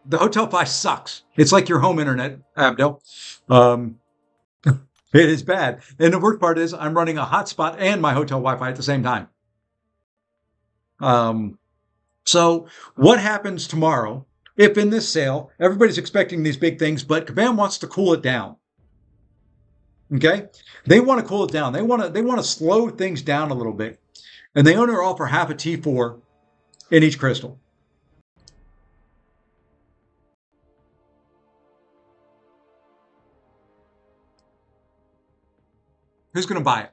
The Hotel Fi sucks. It's like your home internet, Abdel. It is bad. And the worst part is I'm running a hotspot and my hotel Wi-Fi at the same time. So what happens tomorrow if in this sale, everybody's expecting these big things, but Kabam wants to cool it down? Okay? They want to cool it down. They want to slow things down a little bit. And they only offer half a T4 in each crystal. Who's going to buy it?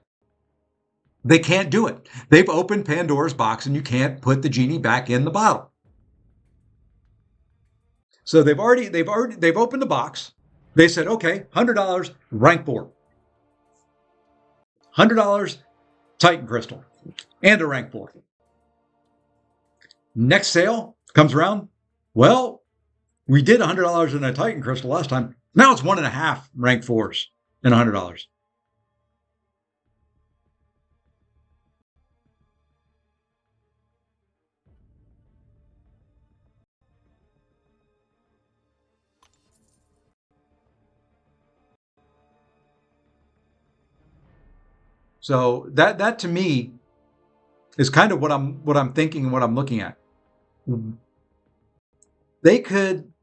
They can't do it. They've opened Pandora's box and you can't put the genie back in the bottle. So they've opened the box. They said, okay, $100 rank 4. $100 Titan crystal and a rank 4. Next sale comes around. Well, we did $100 in a Titan crystal last time. Now it's 1.5 rank 4s and $100. So that to me is kind of what I'm thinking and what I'm looking at. They can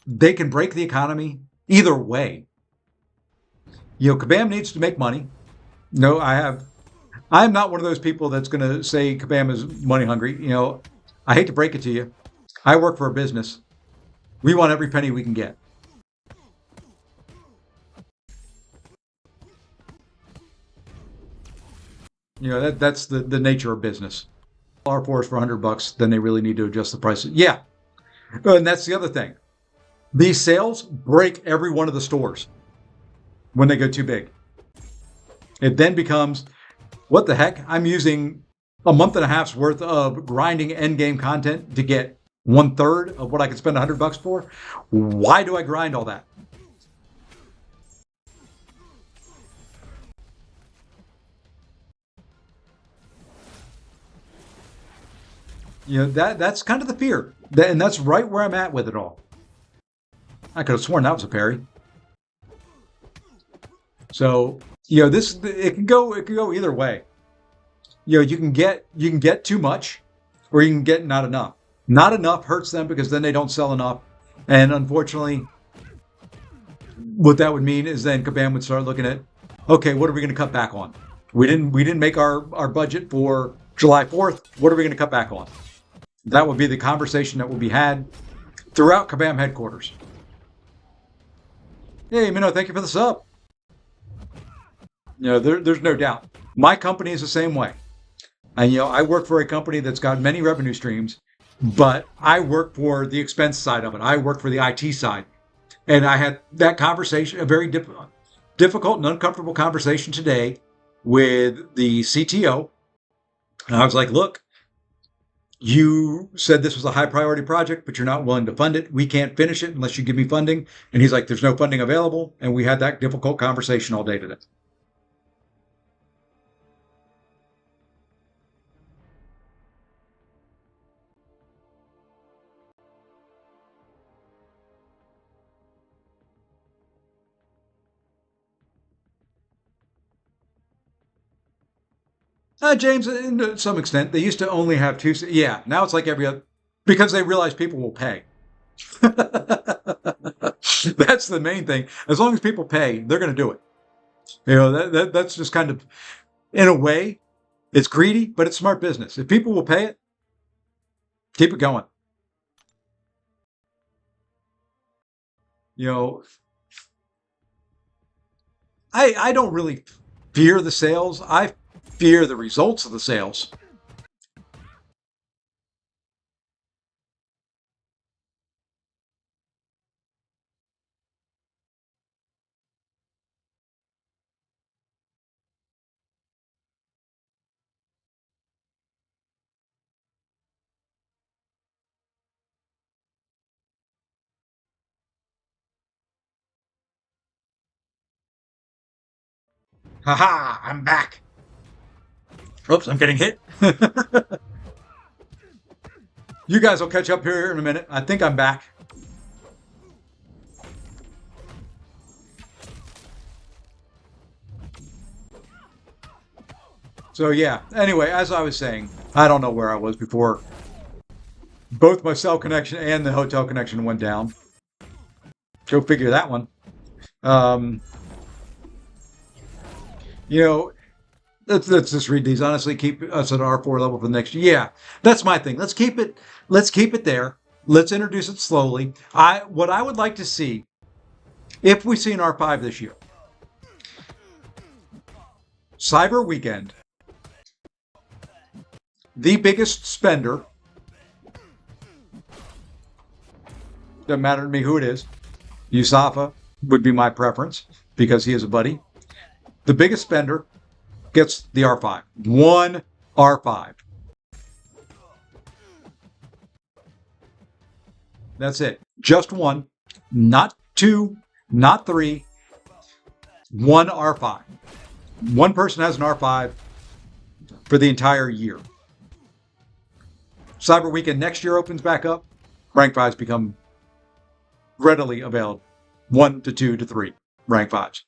break the economy either way. Kabam needs to make money. No, I'm not one of those people that's going to say Kabam is money hungry. I hate to break it to you. I work for a business. We want every penny we can get. That's the nature of business. R4s for $100, then they really need to adjust the prices. Yeah, and that's the other thing. These sales break every one of the stores when they go too big. It then becomes, what the heck? I'm using a month and a half's worth of grinding endgame content to get 1/3 of what I could spend $100 for. Why do I grind all that? That's kind of the fear, and that's right where I'm at with it all. I could have sworn that was a parry. So it can go either way. You can get too much, or you can get not enough. Not enough hurts them because then they don't sell enough, and unfortunately, what that would mean is then Kabam would start looking at, okay, what are we going to cut back on? We didn't make our budget for July 4th. What are we going to cut back on? That would be the conversation that will be had throughout Kabam headquarters. Hey, Minnow, thank you for the sub. There's no doubt. My company is the same way. And I work for a company that's got many revenue streams, but I work for the expense side of it. I work for the IT side. And I had that conversation, a very difficult and uncomfortable conversation today with the CTO. And I was like, look, you said this was a high priority project, but you're not willing to fund it. We can't finish it unless you give me funding. And he's like, there's no funding available. And we had that difficult conversation all day today. James, to some extent, they used to only have two. Yeah, now it's like every other, because they realize people will pay. That's the main thing. As long as people pay, they're going to do it. That's just kind of, in a way, it's greedy, but it's smart business. If people will pay it, keep it going. You know, I don't really fear the sales. I fear the results of the sales. Haha, I'm back. Oops, I'm getting hit. You guys will catch up here in a minute. I think I'm back. So yeah, anyway, as I was saying, I don't know where I was before both my cell connection and the hotel connection went down. Go figure that one. Um, you know, let's just read these. Honestly, keep us at R4 level for the next year. Yeah, that's my thing. Let's keep it. Let's keep it there. Let's introduce it slowly. What I would like to see, if we see an R5 this year, Cyber Weekend, the biggest spender. Doesn't matter to me who it is. Yusafa would be my preference because he is a buddy. The biggest spender gets the R5. One R5. That's it. Just one. Not two. Not three. One R5. One person has an R5 for the entire year. Cyber Weekend next year opens back up. Rank 5s become readily available. 1 to 2 to 3 rank 5s.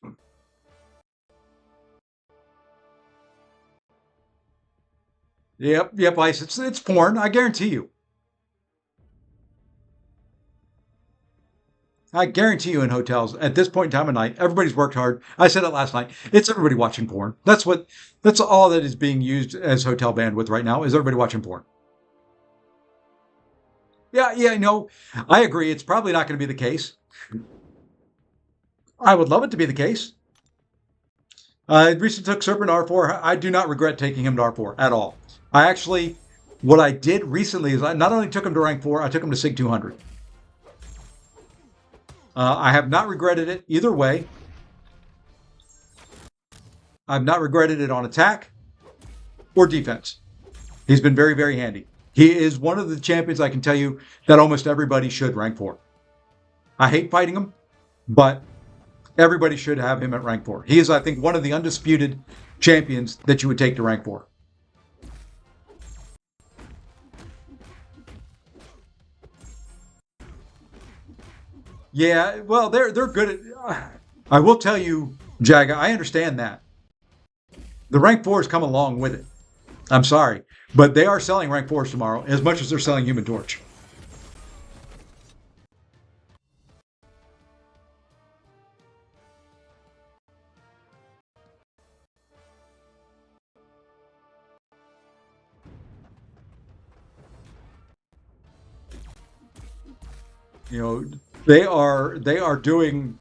Yep, Ice. It's porn. I guarantee you. I guarantee you in hotels at this point in time of night, everybody's worked hard. I said it last night. It's everybody watching porn. That's all that is being used as hotel bandwidth right now is everybody watching porn. Yeah, no, I agree. It's probably not going to be the case. I would love it to be the case. I recently took Serpent to R4. I do not regret taking him to R4 at all. What I did recently is I not only took him to rank 4, I took him to SIG 200. I have not regretted it either way. I've not regretted it on attack or defense. He's been very, very handy. He is one of the champions I can tell you that almost everybody should rank 4. I hate fighting him, but everybody should have him at rank 4. He is, I think, one of the undisputed champions that you would take to rank 4. Yeah, well, they're good at. I will tell you, Jaga, I understand that. The rank 4s come along with it. I'm sorry, but they are selling rank 4s tomorrow as much as they're selling Human Torch. You know, they are doing.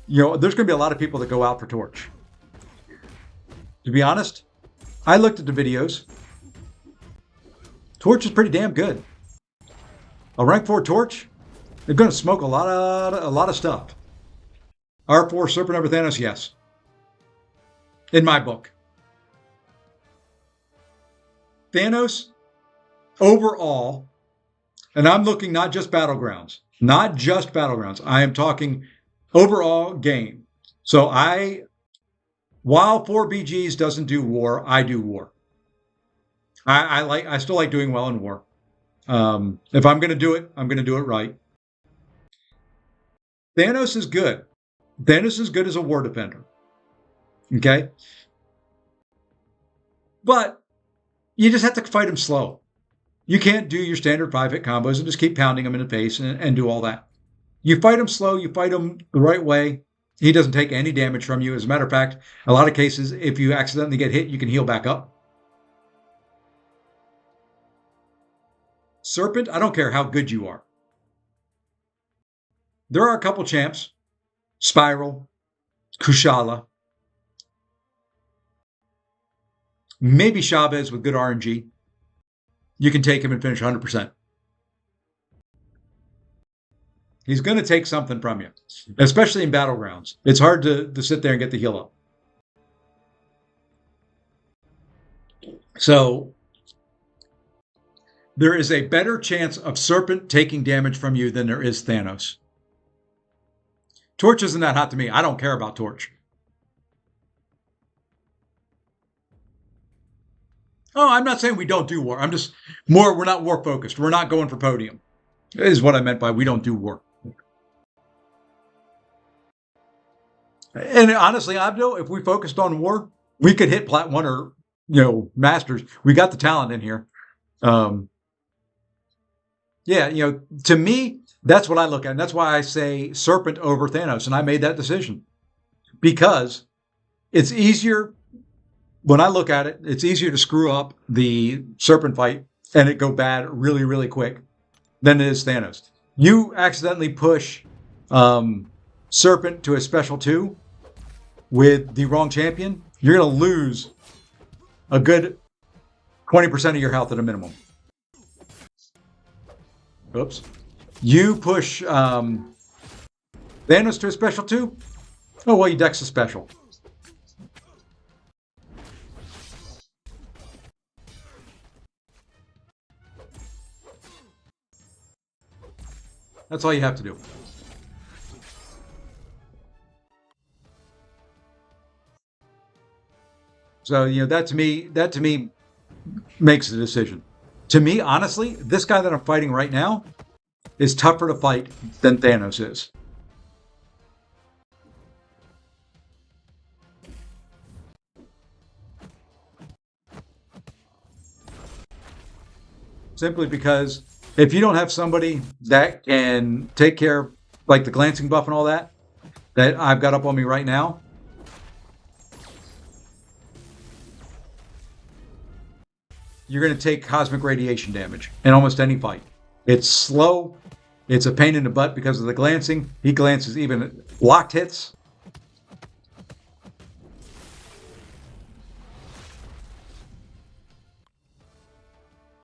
There's going to be a lot of people that go out for Torch. To be honest, I looked at the videos. Torch is pretty damn good. A rank 4 Torch, they're going to smoke a lot of stuff. R4 Serpent over Thanos, yes. In my book. Thanos, overall, and I'm looking not just Battlegrounds. Not just Battlegrounds. I am talking overall game. So while 4BGs doesn't do war, I do war. I still like doing well in war. If I'm going to do it, I'm going to do it right. Thanos is good. Thanos is good as a war defender. Okay? But you just have to fight him slow. You can't do your standard 5-hit combos and just keep pounding him in the face and do all that. You fight him slow, you fight him the right way. He doesn't take any damage from you. As a matter of fact, a lot of cases, if you accidentally get hit, you can heal back up. Serpent, I don't care how good you are. There are a couple champs. Spiral, Kushala, maybe Chavez with good RNG. You can take him and finish 100%. He's going to take something from you, especially in Battlegrounds. It's hard to sit there and get the heal up. So there is a better chance of Serpent taking damage from you than there is Thanos. Torch isn't that hot to me. I don't care about Torch. Oh, I'm not saying we don't do war. I'm just we're not war focused. We're not going for podium. Is what I meant by we don't do war. And honestly, Abdo, if we focused on war, we could hit Plat 1 or, Masters. We got the talent in here. Yeah, to me, that's what I look at. And that's why I say Serpent over Thanos. And I made that decision. Because it's easier, when I look at it, it's easier to screw up the Serpent fight and it go bad really, really quick than it is Thanos. You accidentally push Serpent to a special 2 with the wrong champion, you're going to lose a good 20% of your health at a minimum. Oops. You push Thanos to a special 2? Oh, well, you dex a special. That's all you have to do. So, that to me makes the decision. To me, honestly, this guy that I'm fighting right now is tougher to fight than Thanos is. Simply because if you don't have somebody that can take care of, like, the glancing buff and all that I've got up on me right now, you're going to take cosmic radiation damage in almost any fight. It's slow. It's a pain in the butt because of the glancing. He glances even locked hits.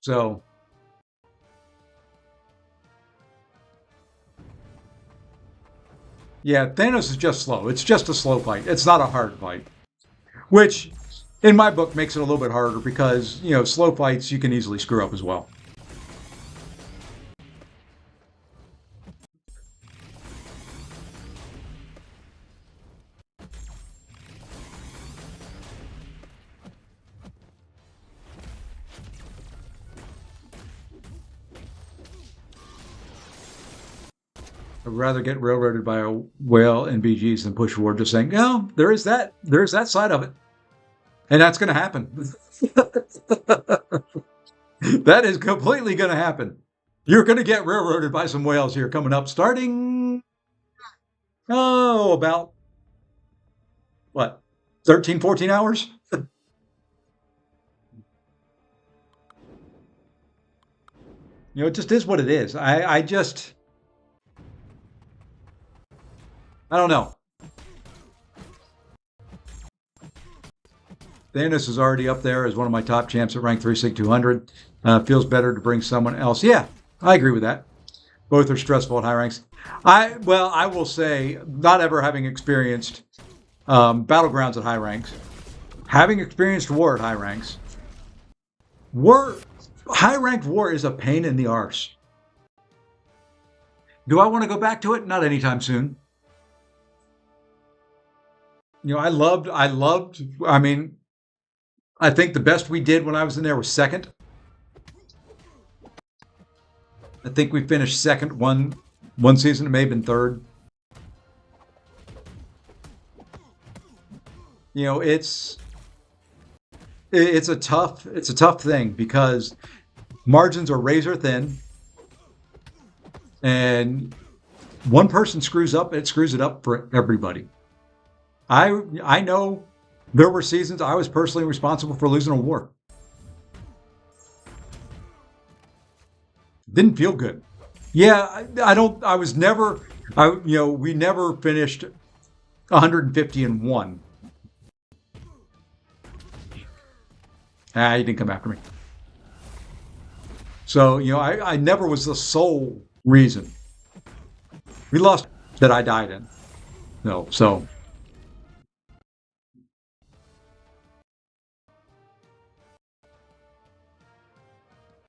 So, yeah, Thanos is just slow. It's just a slow fight. It's not a hard fight. Which, in my book, makes it a little bit harder because, slow fights you can easily screw up as well. I'd rather get railroaded by a whale and BGs than push forward. Just saying, no, there's that side of it. And that's going to happen. That is completely going to happen. You're going to get railroaded by some whales here coming up, starting, about, 13, 14 hours? It just is what it is. I don't know. Thanos is already up there as one of my top champs at rank 36200. Feels better to bring someone else. Yeah, I agree with that. Both are stressful at high ranks. I will say, not ever having experienced battlegrounds at high ranks, having experienced war at high ranks, high ranked war is a pain in the arse. Do I want to go back to it? Not anytime soon. I mean, I think the best we did when I was in there was second. I think we finished second one season. It may have been third. It's a tough thing because margins are razor thin, and one person screws up, it screws it up for everybody. I know there were seasons I was personally responsible for losing a war. Didn't feel good. Yeah, I don't. I was never. We never finished 150-1. He didn't come after me. So I never was the sole reason. We lost that I died in. No, so.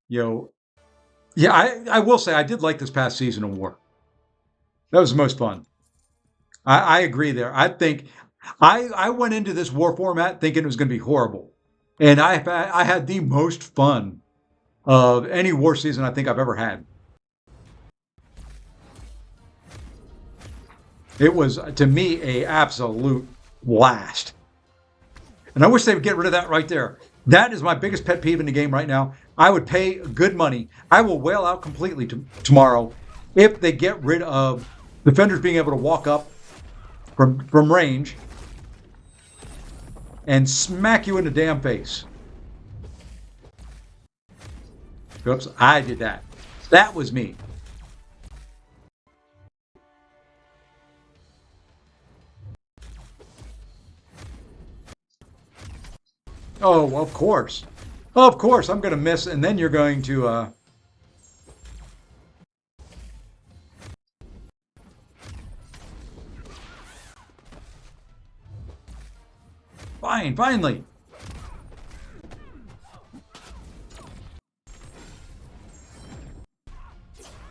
Yeah, I will say I did like this past season of War. That was the most fun. I agree there. I think I went into this War format thinking it was going to be horrible, and I had the most fun of any War season I think I've ever had. It was, to me, a absolute blast. And I wish they would get rid of that right there. That is my biggest pet peeve in the game right now. I would pay good money. I will wail out completely tomorrow if they get rid of defenders being able to walk up from range and smack you in the damn face. Oops, I did that. That was me. Oh, of course. Of course, I'm going to miss, and then you're going to... Finally.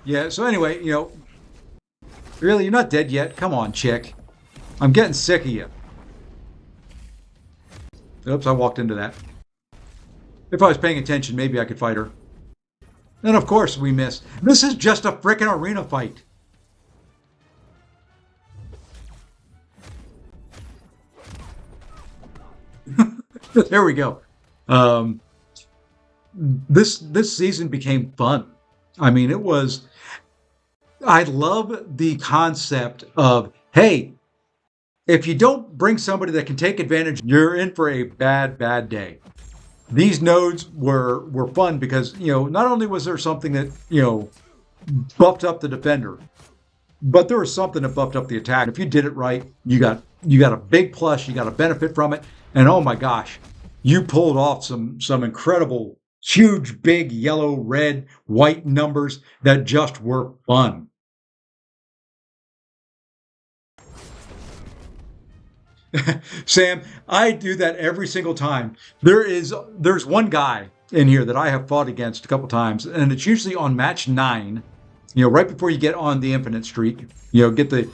Yeah, so anyway, really, you're not dead yet? Come on, chick. I'm getting sick of you. Oops, I walked into that. If I was paying attention, maybe I could fight her. And of course we missed. This is just a frickin' arena fight. There we go. This season became fun. I mean, it was... I love the concept of, hey, if you don't bring somebody that can take advantage, you're in for a bad day. These nodes were fun because, not only was there something that, buffed up the defender, but there was something that buffed up the attack. If you did it right, you got a big plus, you got a benefit from it, and oh my gosh, you pulled off some incredible, huge, big yellow, red, white numbers that just were fun. Sam, I do that every single time. There's one guy in here that I have fought against a couple times, and it's usually on match 9. Right before you get on the infinite streak. Get the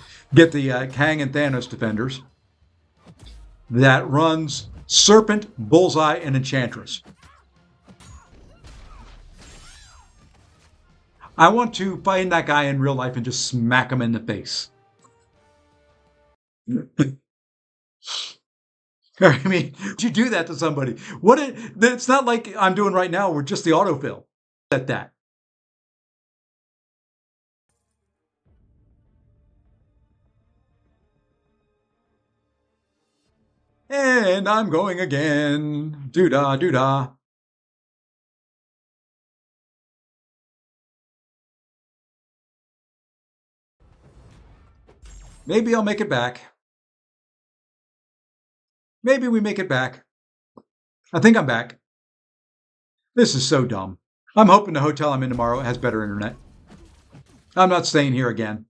Kang and Thanos defenders. That runs Serpent, Bullseye, and Enchantress. I want to find that guy in real life and just smack him in the face. I mean, you do that to somebody. It's not like I'm doing right now. We're just the autofill at that. And I'm going again. Doo-dah, doo-dah. Maybe I'll make it back. Maybe we make it back. I think I'm back. This is so dumb. I'm hoping the hotel I'm in tomorrow has better internet. I'm not staying here again.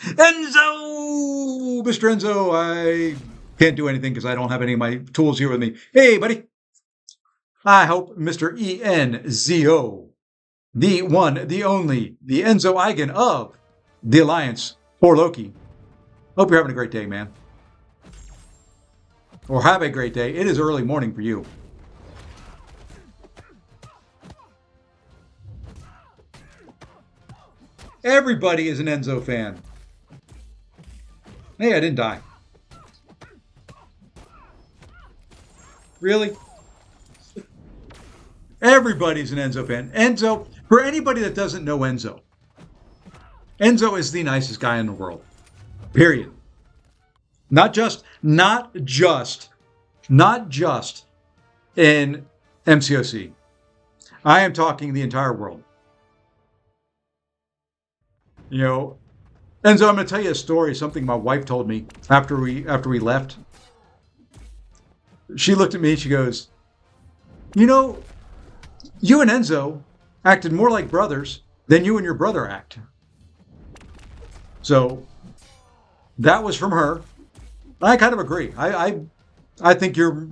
Enzo! Mr. Enzo, I can't do anything because I don't have any of my tools here with me. Hey, buddy. I hope Mr. ENZO, the one, the only, the Enzo Eigen of the Alliance for Loki. Hope you're having a great day, man. Or have a great day. It is early morning for you. Everybody is an Enzo fan. Hey, I didn't die. Really? Everybody's an Enzo fan. Enzo, for anybody that doesn't know Enzo, Enzo is the nicest guy in the world. Period. Not just in MCOC. I am talking the entire world. You know, Enzo, I'm going to tell you a story, something my wife told me after we left. She looked at me and she goes, you know, you and Enzo acted more like brothers than you and your brother act. So that was from her. I kind of agree. I think you're,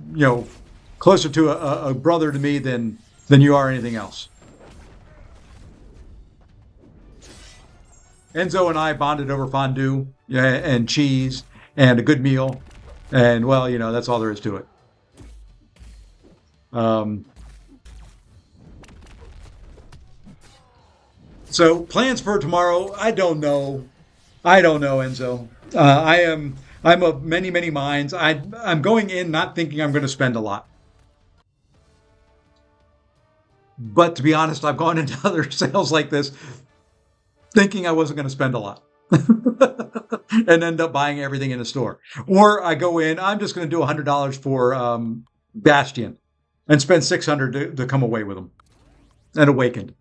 closer to a brother to me than you are anything else. Enzo and I bonded over fondue and cheese and a good meal. And, well, that's all there is to it. So plans for tomorrow, I don't know. Enzo. I'm of many, many minds. I'm going in not thinking I'm going to spend a lot. But to be honest, I've gone into other sales like this thinking I wasn't going to spend a lot and end up buying everything in the store. Or I go in, I'm just going to do $100 for Bastion and spend $600 to come away with them and Awakened.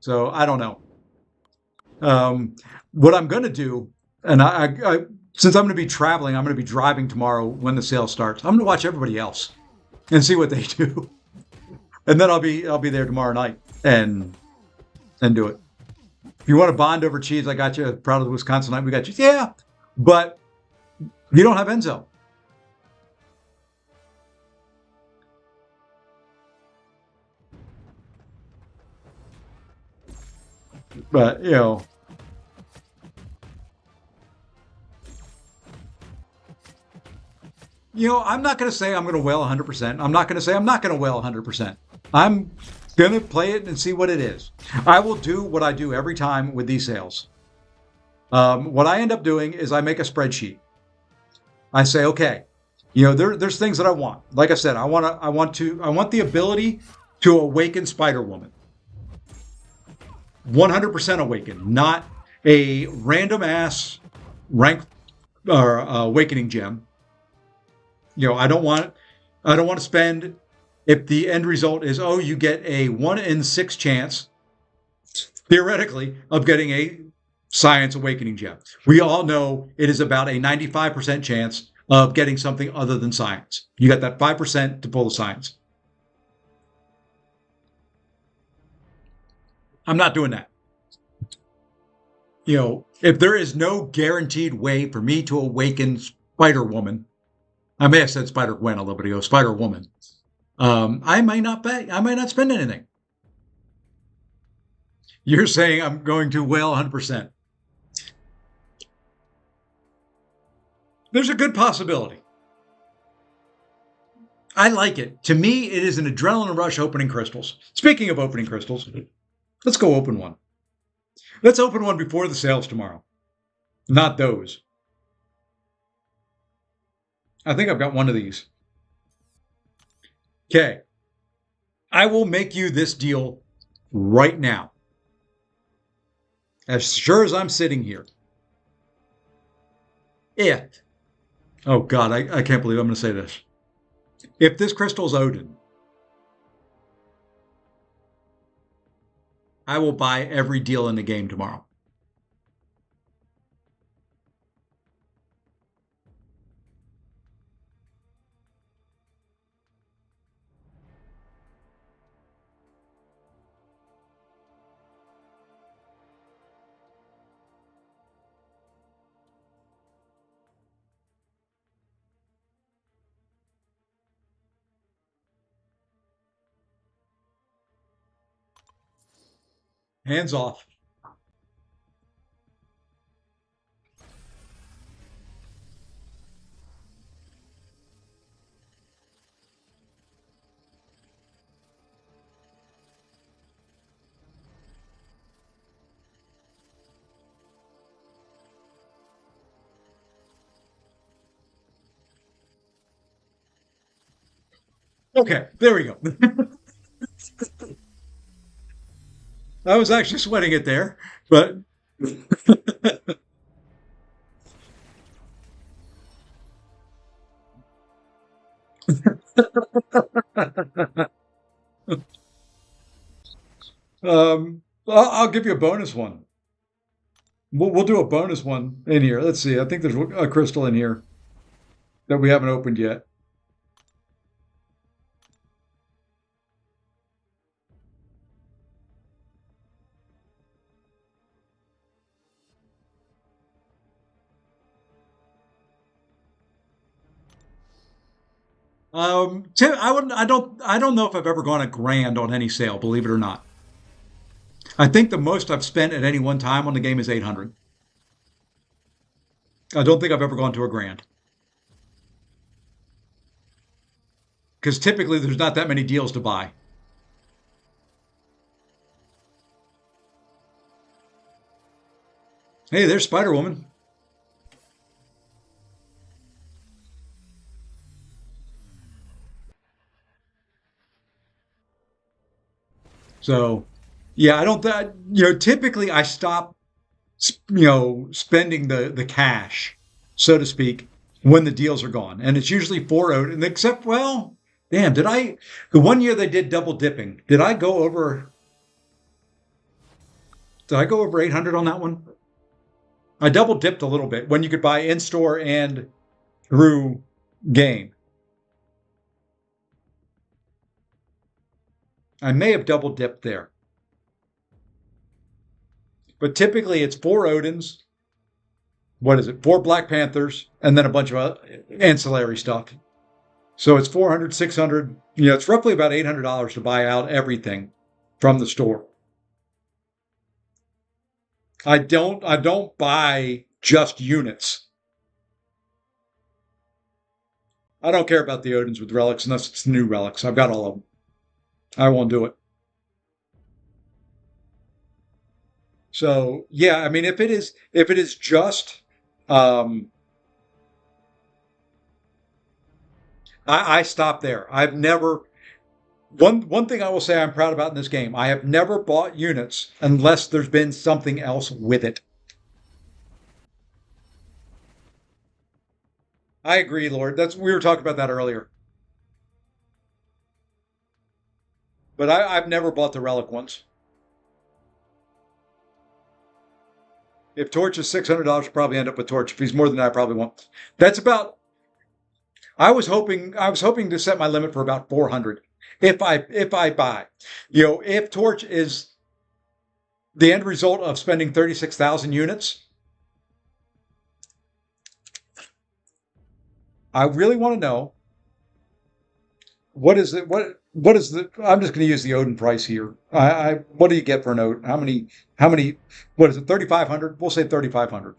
So I don't know. What I'm going to do, and I since I'm going to be traveling, I'm going to be driving tomorrow when the sale starts. I'm going to watch everybody else and see what they do, and then I'll be there tomorrow night and do it. If you want to bond over cheese, I got you. Proud of the Wisconsinite, we got you. Yeah, but you don't have Enzo. But I'm not going to say I'm going to whale 100%. I'm not going to say I'm not going to whale 100%. I'm going to play it and see what it is. I will do what I do every time with these sales. What I end up doing is I make a spreadsheet. I say, okay, there's things that I want. Like I said, I want the ability to awaken Spider-Woman. 100% awaken, not a random ass rank or awakening gem. I don't want to spend, if the end result is, you get a 1 in 6 chance, theoretically, of getting a science awakening gem. We all know it is about a 95% chance of getting something other than science. You got that 5% to pull the science. I'm not doing that. If there is no guaranteed way for me to awaken Spider-Woman, I may have said Spider-Gwen a little bit ago, Spider-Woman, I might not pay. I might not spend anything. You're saying I'm going to whale 100%. There's a good possibility. I like it. To me, it is an adrenaline rush opening crystals. Speaking of opening crystals, let's go open one. Let's open one before the sales tomorrow. Not those. I think I've got one of these. Okay. I will make you this deal right now. As sure as I'm sitting here. If. Oh, God, I can't believe I'm going to say this. If this crystal's Odin, I will buy every deal in the game tomorrow. Hands off. Okay, there we go. I was actually sweating it there, but I'll give you a bonus one. We'll do a bonus one in here. Let's see. I think there's a crystal in here that we haven't opened yet. I wouldn't. I don't. I don't know if I've ever gone a grand on any sale. Believe it or not. I think the most I've spent at any one time on the game is 800. I don't think I've ever gone to a grand because typically there's not that many deals to buy. Hey, there's Spider Woman. So, yeah, I don't. Typically I stop, spending the cash, so to speak, when the deals are gone, and it's usually 4 and except, well, damn, did I? The one year they did double dipping, did I go over? Did I go over 800 on that one? I double dipped a little bit when you could buy in store and through game. I may have double dipped there, but typically it's 4 Odins. What is it? 4 Black Panthers, and then a bunch of ancillary stuff. So it's 400, 600. It's roughly about $800 to buy out everything from the store. I don't buy just units. I don't care about the Odins with relics unless it's new relics. I've got all of them. I won't do it. So yeah, I mean, if it is just, um, I stop there. I've never one thing I will say I'm proud about in this game. I have never bought units unless there's been something else with it. I agree, Lord. We were talking about that earlier. But I've never bought the relic ones. If Torch is $600, I'll probably end up with Torch. If he's more than that, I probably won't. That's about. I was hoping to set my limit for about 400. If I buy, if Torch is the end result of spending 36,000 units, I really want to know what is it. What is the? I'm just going to use the Odin price here. What do you get for an Odin? How many? How many? What is it? 3,500. We'll say 3,500.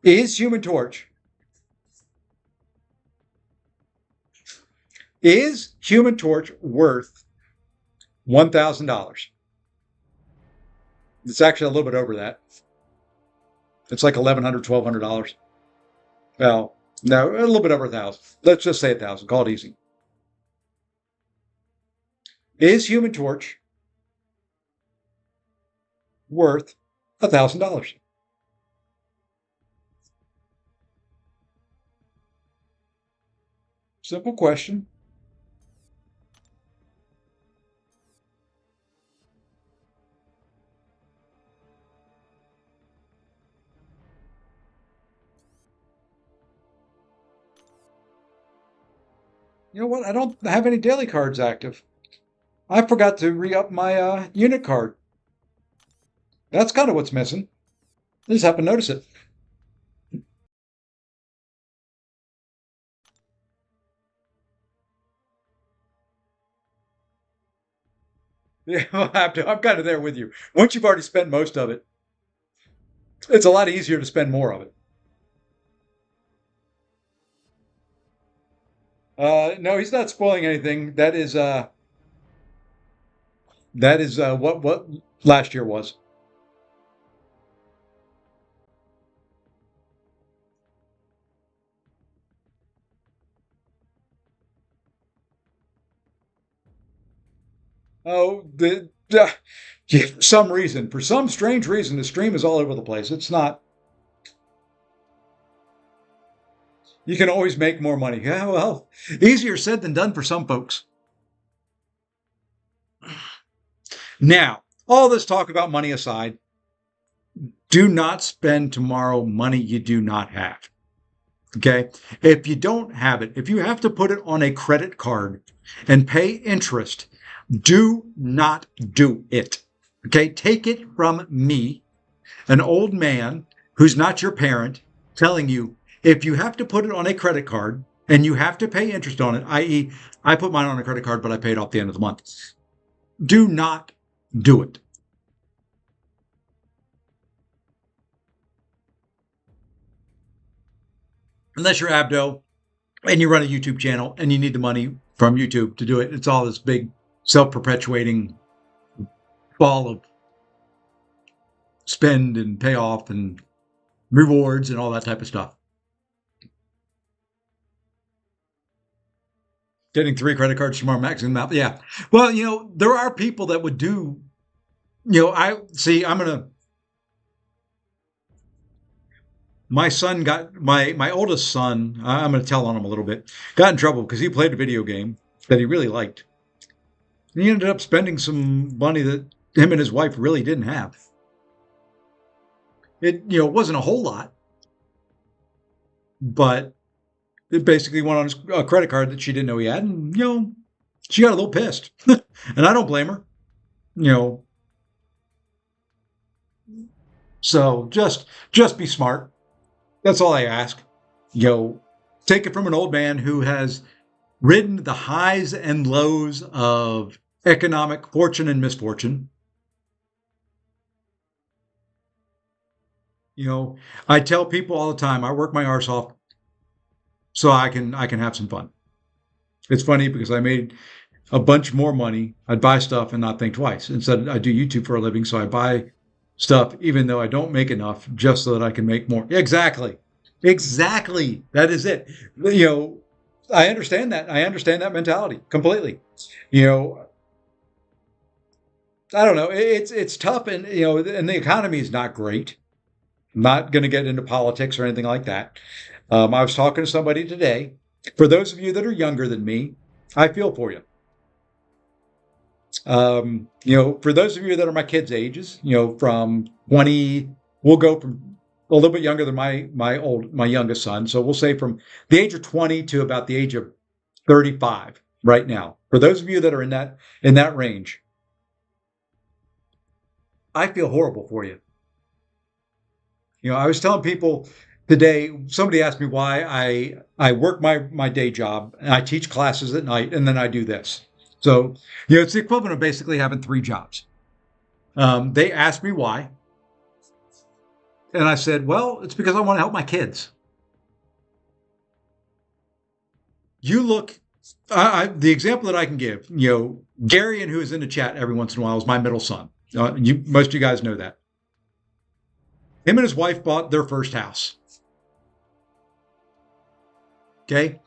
Is Human Torch worth $1,000? It's actually a little bit over that. It's like 1,100, $1,200. Well, no, a little bit over 1,000. Let's just say 1,000. Call it easy. Is Human Torch worth $1,000? Simple question. You know what? I don't have any daily cards active. I forgot to re-up my unit card. That's kind of what's missing. I just happened to notice it. Yeah, I'm kind of there with you. Once you've already spent most of it, it's a lot easier to spend more of it. No, he's not spoiling anything. That is what last year was. Oh, yeah, for some strange reason, the stream is all over the place. It's not. You can always make more money. Yeah, well, easier said than done for some folks. Now, all this talk about money aside, do not spend tomorrow money you do not have. Okay. If you don't have it, if you have to put it on a credit card and pay interest, do not do it. Okay. Take it from me, an old man who's not your parent, telling you if you have to put it on a credit card and you have to pay interest on it, i.e., I put mine on a credit card, but I pay it off the end of the month. Do not do it. Unless you're Abdo and you run a YouTube channel and you need the money from YouTube to do it. It's all this big self-perpetuating ball of spend and payoff and rewards and all that type of stuff. Getting 3 credit cards tomorrow, maxing them out. Yeah. Well, there are people that would do, I see, my son got, my oldest son, I'm going to tell on him a little bit, got in trouble because he played a video game that he really liked. And he ended up spending some money that him and his wife really didn't have. It, wasn't a whole lot, but it basically went on a credit card that she didn't know he had. And, she got a little pissed. And I don't blame her, you know. So just be smart. That's all I ask. Take it from an old man who has ridden the highs and lows of economic fortune and misfortune. I tell people all the time, I work my arse off so I can have some fun. It's funny because I made a bunch more money. I'd buy stuff and not think twice. Instead, I do YouTube for a living, so I buy stuff even though I don't make enough just so that I can make more. Exactly. Exactly. That is it. I understand that. I understand that mentality completely. You know, I don't know. It's tough, and and the economy is not great. I'm not going to get into politics or anything like that. I was talking to somebody today. For those of you that are younger than me, I feel for you. For those of you that are my kids' ages, from 20, we'll go from a little bit younger than my youngest son. So we'll say from the age of 20 to about the age of 35 right now. For those of you that are in that range, I feel horrible for you. I was telling people today, somebody asked me why I work my day job and I teach classes at night and then I do this. So, it's the equivalent of basically having 3 jobs. They asked me why. And I said, well, it's because I want to help my kids. You look, the example that I can give, Gary, and who is in the chat every once in a while, is my middle son. Most of you guys know that. Him and his wife bought their first house. Okay.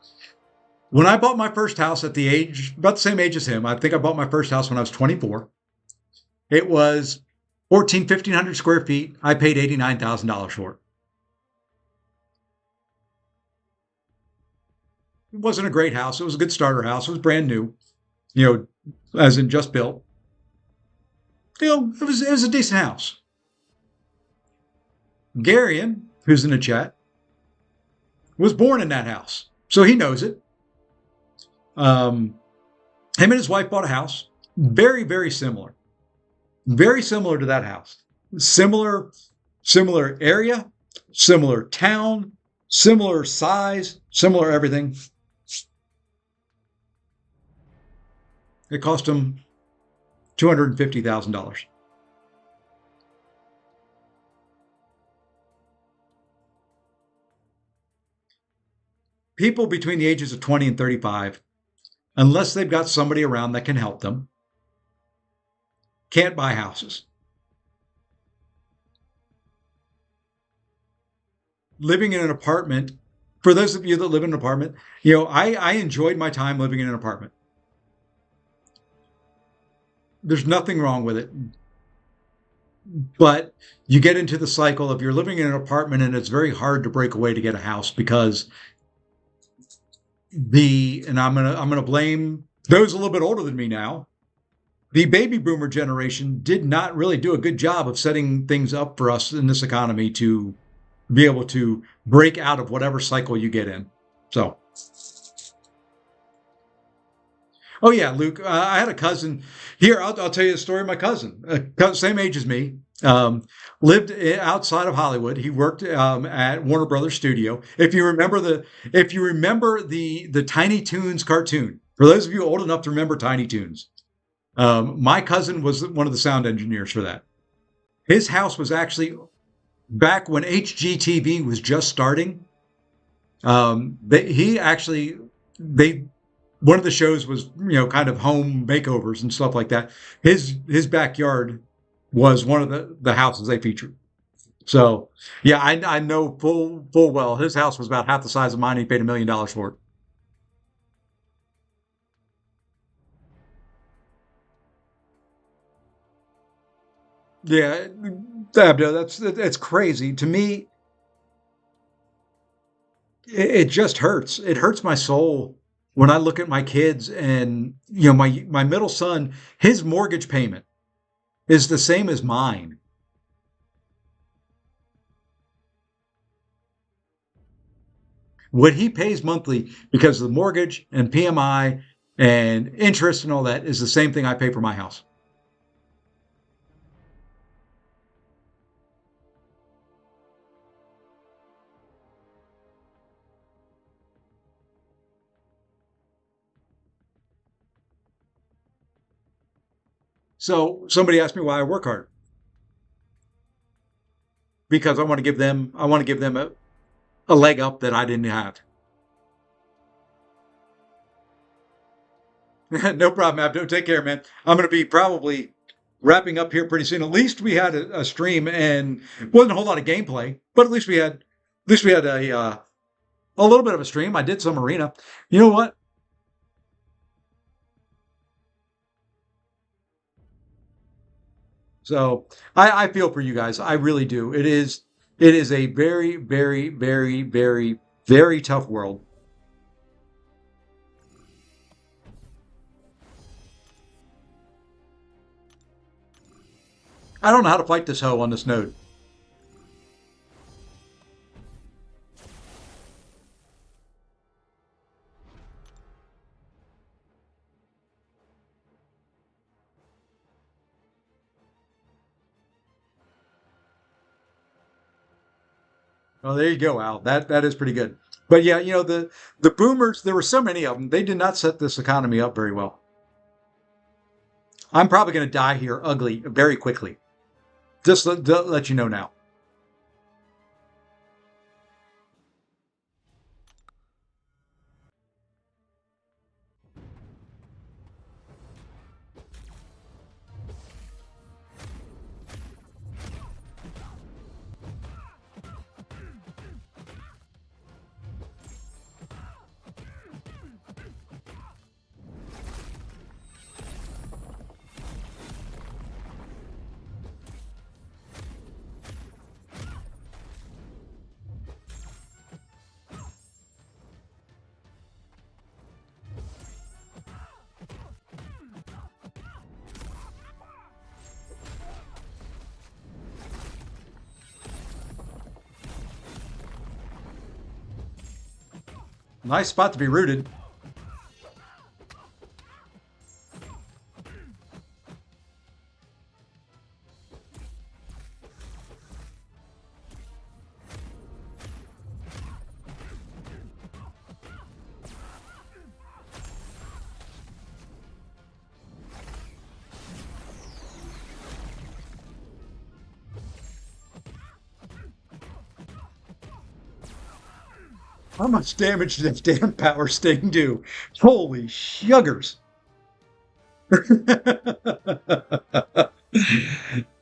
When I bought my first house at about the same age as him, I think I bought my first house when I was 24. It was 1,500 square feet. I paid $89,000 for it. wasn't a great house. It was a good starter house. It was brand new, you as in just built. It was a decent house. Garion, who's in the chat, was born in that house, so he knows it. Him and his wife bought a house, very, very similar to that house. Similar area, similar town, similar size, similar everything. It cost him $250,000. People between the ages of 20 and 35, unless they've got somebody around that can help them, can't buy houses. Living in an apartment, for those of you that live in an apartment, I enjoyed my time living in an apartment. There's nothing wrong with it. But you get into the cycle of you're living in an apartment and it's very hard to break away to get a house because and I'm gonna blame those a little bit older than me now. The baby boomer generation did not really do a good job of setting things up for us in this economy to be able to break out of whatever cycle you get in. So, oh yeah, Luke, I had a cousin here. I'll tell you the story of my cousin, same age as me. Lived outside of Hollywood. He worked at Warner Brothers Studio. If you remember the Tiny Toons cartoon, for those of you old enough to remember Tiny Toons, my cousin was one of the sound engineers for that. His house was actually back when HGTV was just starting. One of the shows was kind of home makeovers and stuff like that. His backyard was one of the houses they featured. So yeah, I know full well his house was about half the size of mine. He paid $1 million for it. Yeah, that's crazy to me. It just hurts. It hurts my soul when I look at my kids and my middle son. His mortgage payment is the same as mine. What he pays monthly because of the mortgage and PMI and interest and all that is the same thing I pay for my house. So somebody asked me why I work hard. Because I want to give them a leg up that I didn't have. No problem, Abdo. Take care, man. I'm going to be probably wrapping up here pretty soon. At least we had a stream and wasn't a whole lot of gameplay, but at least we had a little bit of a stream. I did some arena. You know what? So I feel for you guys. I really do. It is a very, very, very, very, very tough world. I don't know how to fight this hoe on this node. Oh, there you go, Al. That is pretty good. But yeah, the boomers, there were so many of them, they did not set this economy up very well. I'm probably going to die here ugly very quickly. Just to let you know now. Nice spot to be rooted. How much damage did that damn power sting do? Holy sugars.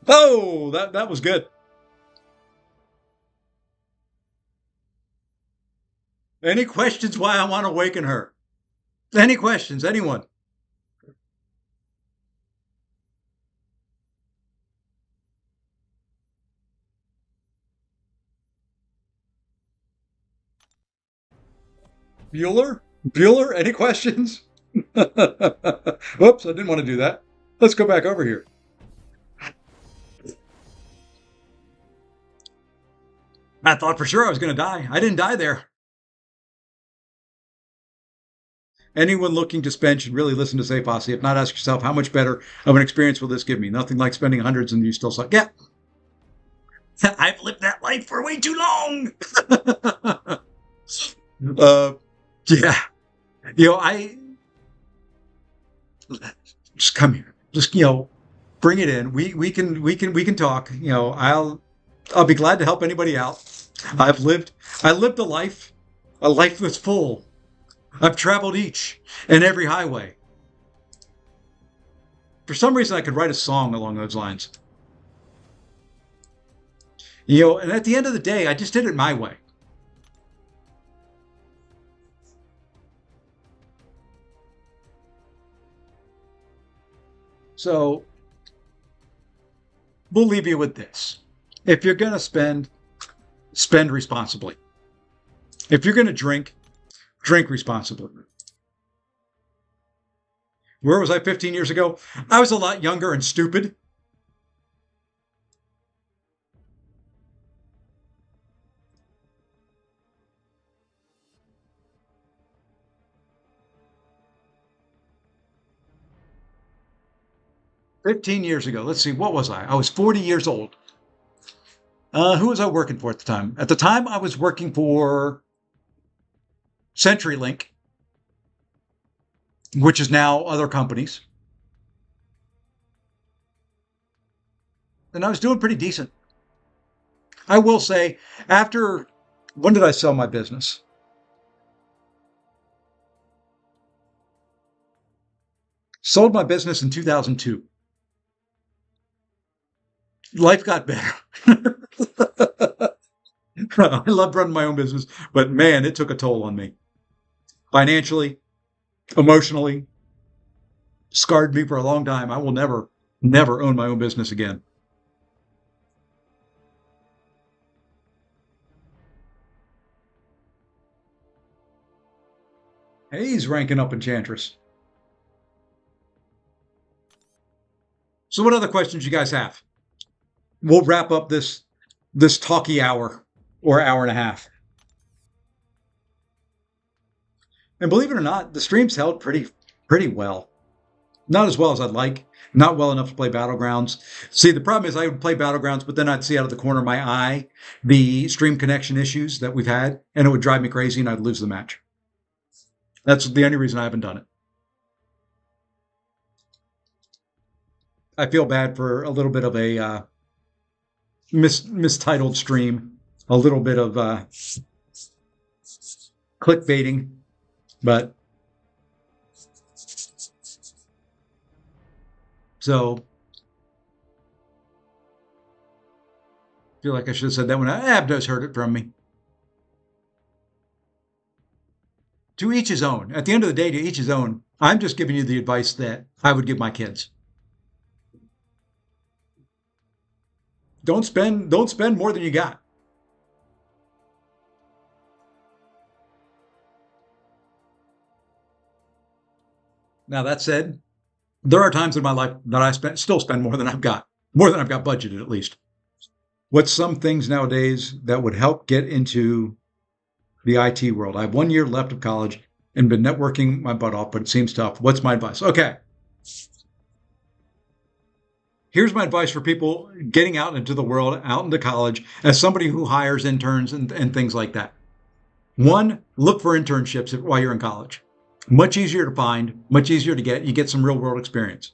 Oh, that was good. Any questions why I want to awaken her? Any questions? Anyone? Bueller? Bueller? Any questions? Whoops, I didn't want to do that. Let's go back over here. I thought for sure I was going to die. I didn't die there. Anyone looking to spend should really listen to Safe Posse. If not, ask yourself, how much better of an experience will this give me? Nothing like spending hundreds and you still suck. Yeah. I've lived that life for way too long. Yeah. I just come here. Just, bring it in. We can talk. I'll be glad to help anybody out. I lived a life that's full. I've traveled each and every highway. For some reason, I could write a song along those lines. And at the end of the day, I just did it my way. So we'll leave you with this. If you're going to spend responsibly. If you're going to drink responsibly. Where was I 15 years ago? I was a lot younger and stupid. "15 years ago. Let's see, what was I? I was 40 years old. Who was I working for at the time? At the time, I was working for CenturyLink, which is now other companies. And I was doing pretty decent. I will say, when did I sell my business? Sold my business in 2002. Life got better. I loved running my own business, but man, it took a toll on me. Financially, emotionally, scarred me for a long time. I will never own my own business again. Hey, he's ranking up Enchantress. So what other questions you guys have? We'll wrap up this talky hour or hour and a half. And believe it or not, the stream's held pretty well. Not as well as I'd like. Not well enough to play Battlegrounds. See, the problem is I would play Battlegrounds, but then I'd see out of the corner of my eye the stream connection issues that we've had, and it would drive me crazy and I'd lose the match. That's the only reason I haven't done it. I feel bad for a little bit of a mistitled stream, a little bit of clickbaiting, but so I feel like I should have said that when Abdos heard it from me. To each his own. At the end of the day, to each his own. I'm just giving you the advice that I would give my kids. Don't spend more than you got. Now that said, there are times in my life that I still spend more than I've got budgeted at least. What's some things nowadays that would help get into the IT world. I have 1 year left of college and been networking my butt off, but it seems tough. What's my advice? Okay. Here's my advice for people getting out into the world, out into college, as somebody who hires interns and things like that. One, look for internships while you're in college. Much easier to find, much easier to get. You get some real world experience.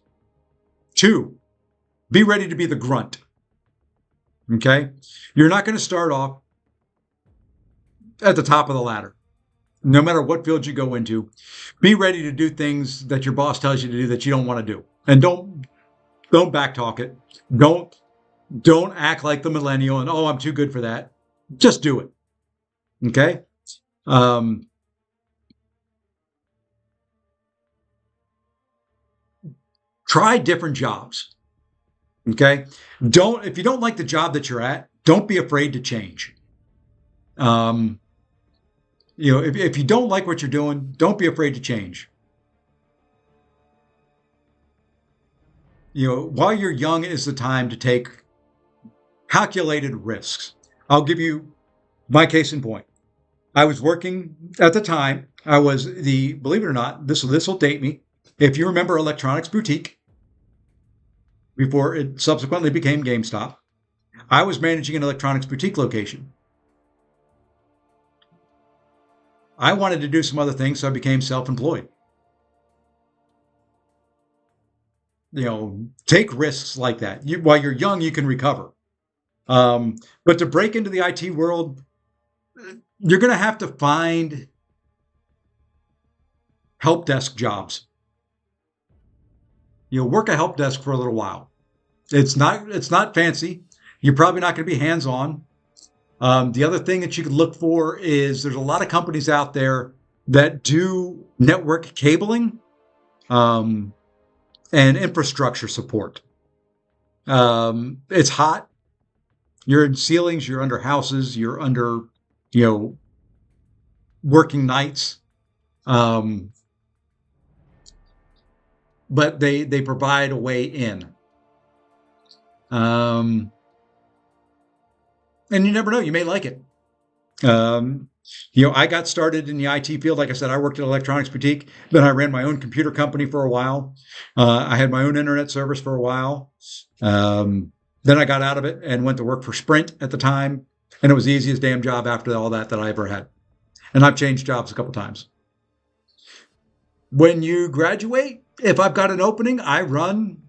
Two, be ready to be the grunt. Okay? You're not going to start off at the top of the ladder. No matter what field you go into, be ready to do things that your boss tells you to do that you don't want to do. And don't backtalk it. Don't act like the millennial and, oh, I'm too good for that. Just do it. Okay? Try different jobs. Okay? If you don't like the job that you're at, don't be afraid to change. If you don't like what you're doing, don't be afraid to change. While you're young is the time to take calculated risks. I'll give you my case in point. I was working at the time. I was believe it or not, this will date me. If you remember Electronics Boutique, before it subsequently became GameStop, I was managing an Electronics Boutique location. I wanted to do some other things, so I became self-employed. Take risks like that. While you're young, you can recover. But to break into the IT world, you're going to have to find help desk jobs. Work a help desk for a little while. It's not fancy. You're probably not going to be hands-on. The other thing that you could look for is there's a lot of companies out there that do network cabling and infrastructure support. It's hot. You're in ceilings, you're under houses, you're under, working nights. But they provide a way in. And you never know, you may like it. I got started in the IT field. Like I said, I worked at Electronics Boutique. Then I ran my own computer company for a while. I had my own internet service for a while. Then I got out of it and went to work for Sprint at the time. And it was the easiest damn job after all that I ever had. And I've changed jobs a couple times. When you graduate, if I've got an opening, I run,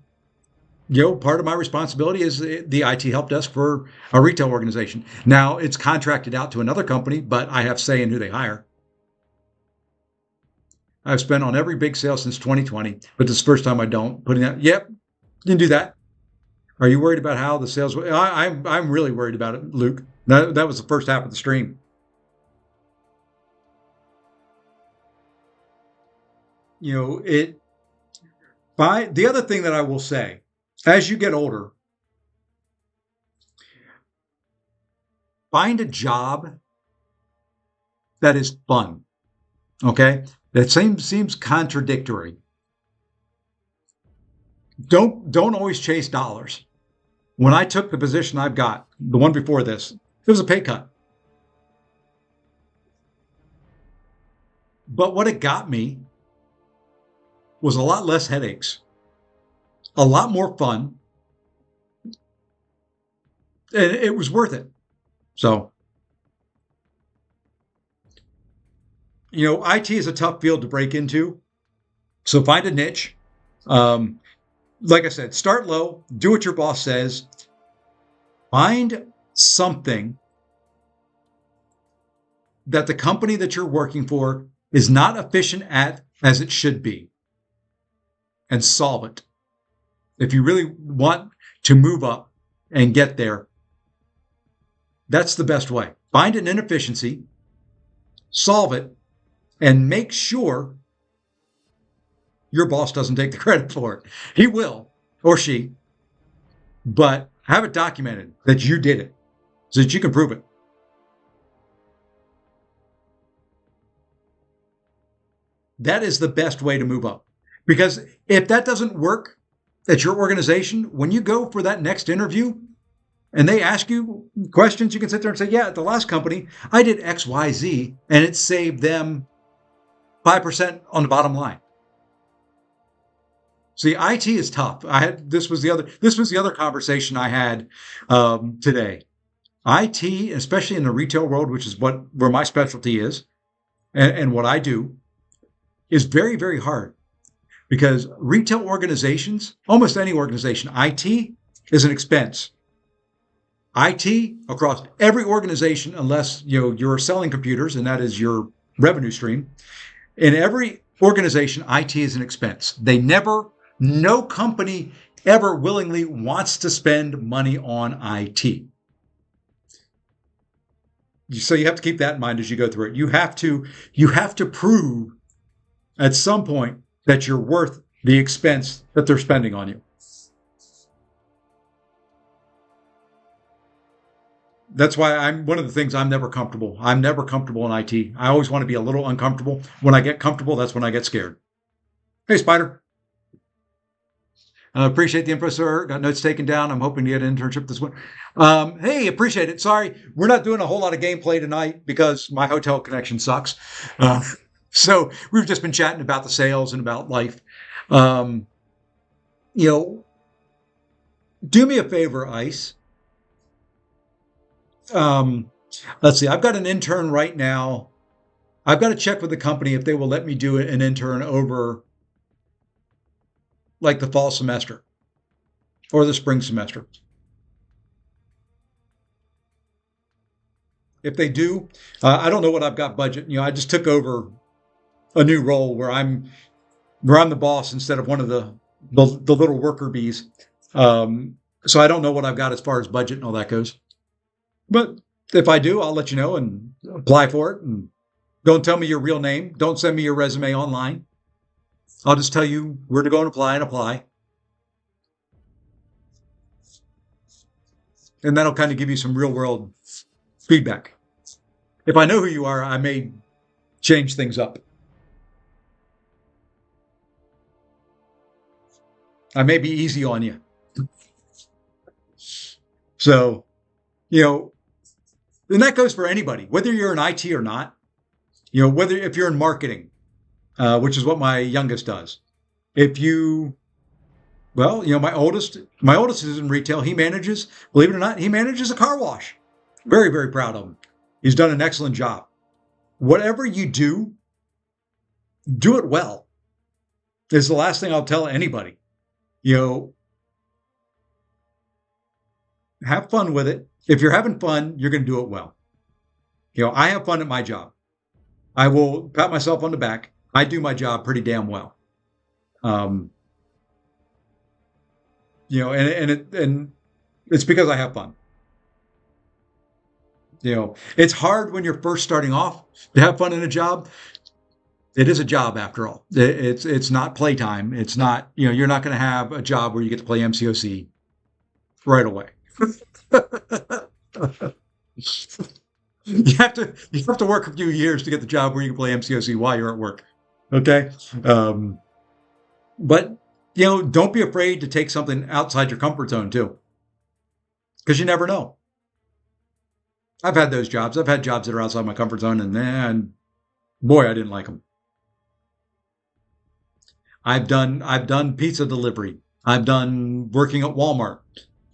part of my responsibility is the IT help desk for a retail organization. Now, it's contracted out to another company, but I have say in who they hire. I've spent on every big sale since 2020, but this is the first time I don't. Putting that, yep, you can do that. Are you worried about how the sales? I'm really worried about it, Luke. That was the first half of the stream. The other thing that I will say, as you get older, find a job that is fun. Okay? That seems contradictory. Don't always chase dollars. When I took the position I've got, the one before this, it was a pay cut. But what it got me was a lot less headaches, a lot more fun, and it was worth it. So, IT is a tough field to break into. So find a niche. Like I said, start low, do what your boss says, find something that the company that you're working for is not efficient at as it should be, and solve it. If you really want to move up and get there, that's the best way. Find an inefficiency, solve it, and make sure your boss doesn't take the credit for it. He will, or she, but have it documented that you did it so that you can prove it. That is the best way to move up. Because if that doesn't work at your organization, when you go for that next interview, and they ask you questions, you can sit there and say, yeah, at the last company, I did X, Y, Z, and it saved them 5% on the bottom line. See, IT is tough. This was the other conversation I had today. IT, especially in the retail world, which is where my specialty is, and what I do, is very, very hard because retail organizations, almost any organization, IT is an expense. IT across every organization, unless you're selling computers and that is your revenue stream. In every organization, IT is an expense. No company ever willingly wants to spend money on IT. So you have to keep that in mind as you go through it. You have to prove at some point that you're worth the expense that they're spending on you. That's why one of the things I'm never comfortable. I'm never comfortable in IT. I always want to be a little uncomfortable. When I get comfortable, that's when I get scared. Hey, Spider. Appreciate the info, sir. Got notes taken down. I'm hoping to get an internship this winter. Hey, appreciate it. Sorry, we're not doing a whole lot of gameplay tonight because my hotel connection sucks. So we've just been chatting about the sales and about life. Do me a favor, Ice. Let's see. I've got an intern right now. I've got to check with the company if they will let me do an intern over like the fall semester or the spring semester. If they do, I don't know what I've got budget. I just took over a new role where I'm the boss instead of one of the little worker bees. So I don't know what I've got as far as budget and all that goes. But if I do, I'll let you know and apply for it. And don't tell me your real name. Don't send me your resume online. I'll just tell you where to go and apply. And that'll kind of give you some real world feedback. If I know who you are, I may change things up. I may be easy on you. So, and that goes for anybody, whether you're in IT or not, if you're in marketing, which is what my youngest does. My oldest is in retail. Believe it or not, he manages a car wash. Very, very proud of him. He's done an excellent job. Whatever you do it well. Is the last thing I'll tell anybody. Have fun with it. If you're having fun, you're going to do it well. I have fun at my job. I will pat myself on the back. I do my job pretty damn well. And it's because I have fun. It's hard when you're first starting off to have fun in a job. It is a job after all. It's not playtime. It's not, you're not going to have a job where you get to play MCOC right away. You have to work a few years to get the job where you can play MCOC while you're at work. Okay. But don't be afraid to take something outside your comfort zone too. Because you never know. I've had those jobs. I've had jobs that are outside my comfort zone and boy, I didn't like them. I've done pizza delivery. I've done working at Walmart.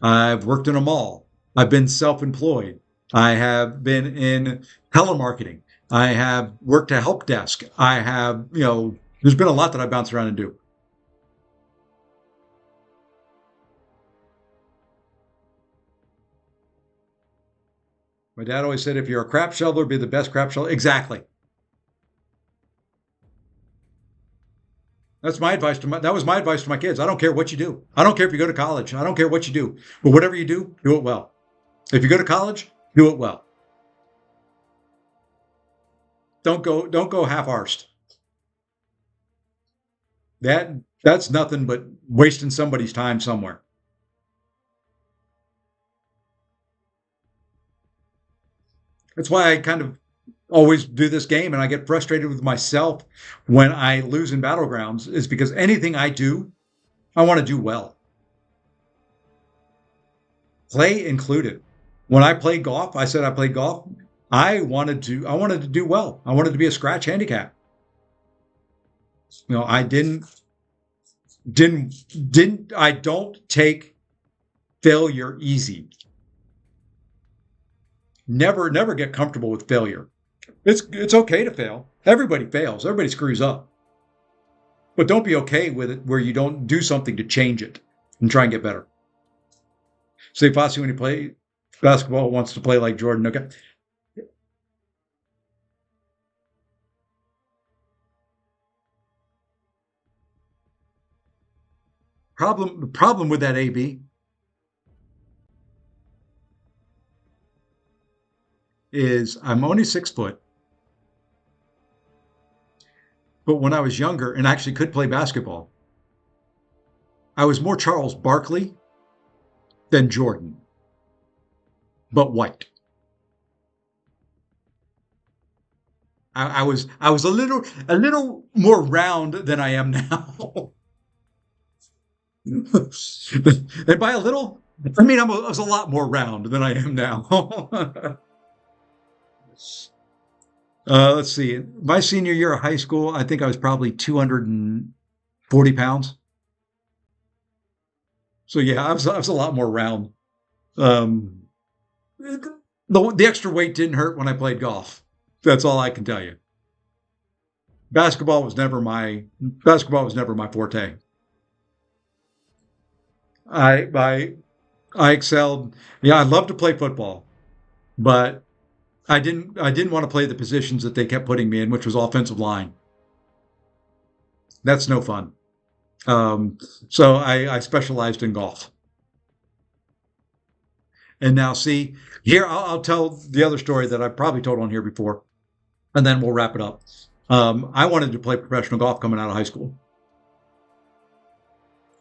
I've worked in a mall. I've been self-employed. I have been in telemarketing. I have worked a help desk. I have, there's been a lot that I bounce around and do. My dad always said, if you're a crap shoveler, be the best crap shoveler. Exactly. That was my advice to my kids. I don't care what you do. I don't care if you go to college. I don't care what you do. But whatever you do it well. If you go to college, do it well. Don't go half-arsed. That's nothing but wasting somebody's time somewhere. That's why I kind of always do this game and I get frustrated with myself when I lose in Battlegrounds, is because anything I do, I want to do well. play included. When I played golf, I said I played golf. I wanted to do well. I wanted to be a scratch handicap. I didn't I don't take failure easy. Never get comfortable with failure. It's okay to fail. Everybody fails. Everybody screws up. But don't be okay with it where you don't do something to change it and try and get better. Say Fossey, when he play basketball, wants to play like Jordan. Okay. The problem with that AB is I'm only 6 foot, but when I was younger and actually could play basketball, I was more Charles Barkley than Jordan, but white. I was a little more round than I am now. And by a little, I mean I was a lot more round than I am now. Let's see. My senior year of high school, I think I was probably 240 pounds. So yeah, I was a lot more round. Um, the extra weight didn't hurt when I played golf. That's all I can tell you. Basketball was never my forte. I I I excelled. Yeah, I love to play football, but I didn't want to play the positions that they kept putting me in, which was offensive line. That's no fun. Um, so I specialized in golf. And now, see, here I'll tell the other story that I've probably told on here before, and then we'll wrap it up. I wanted to play professional golf coming out of high school.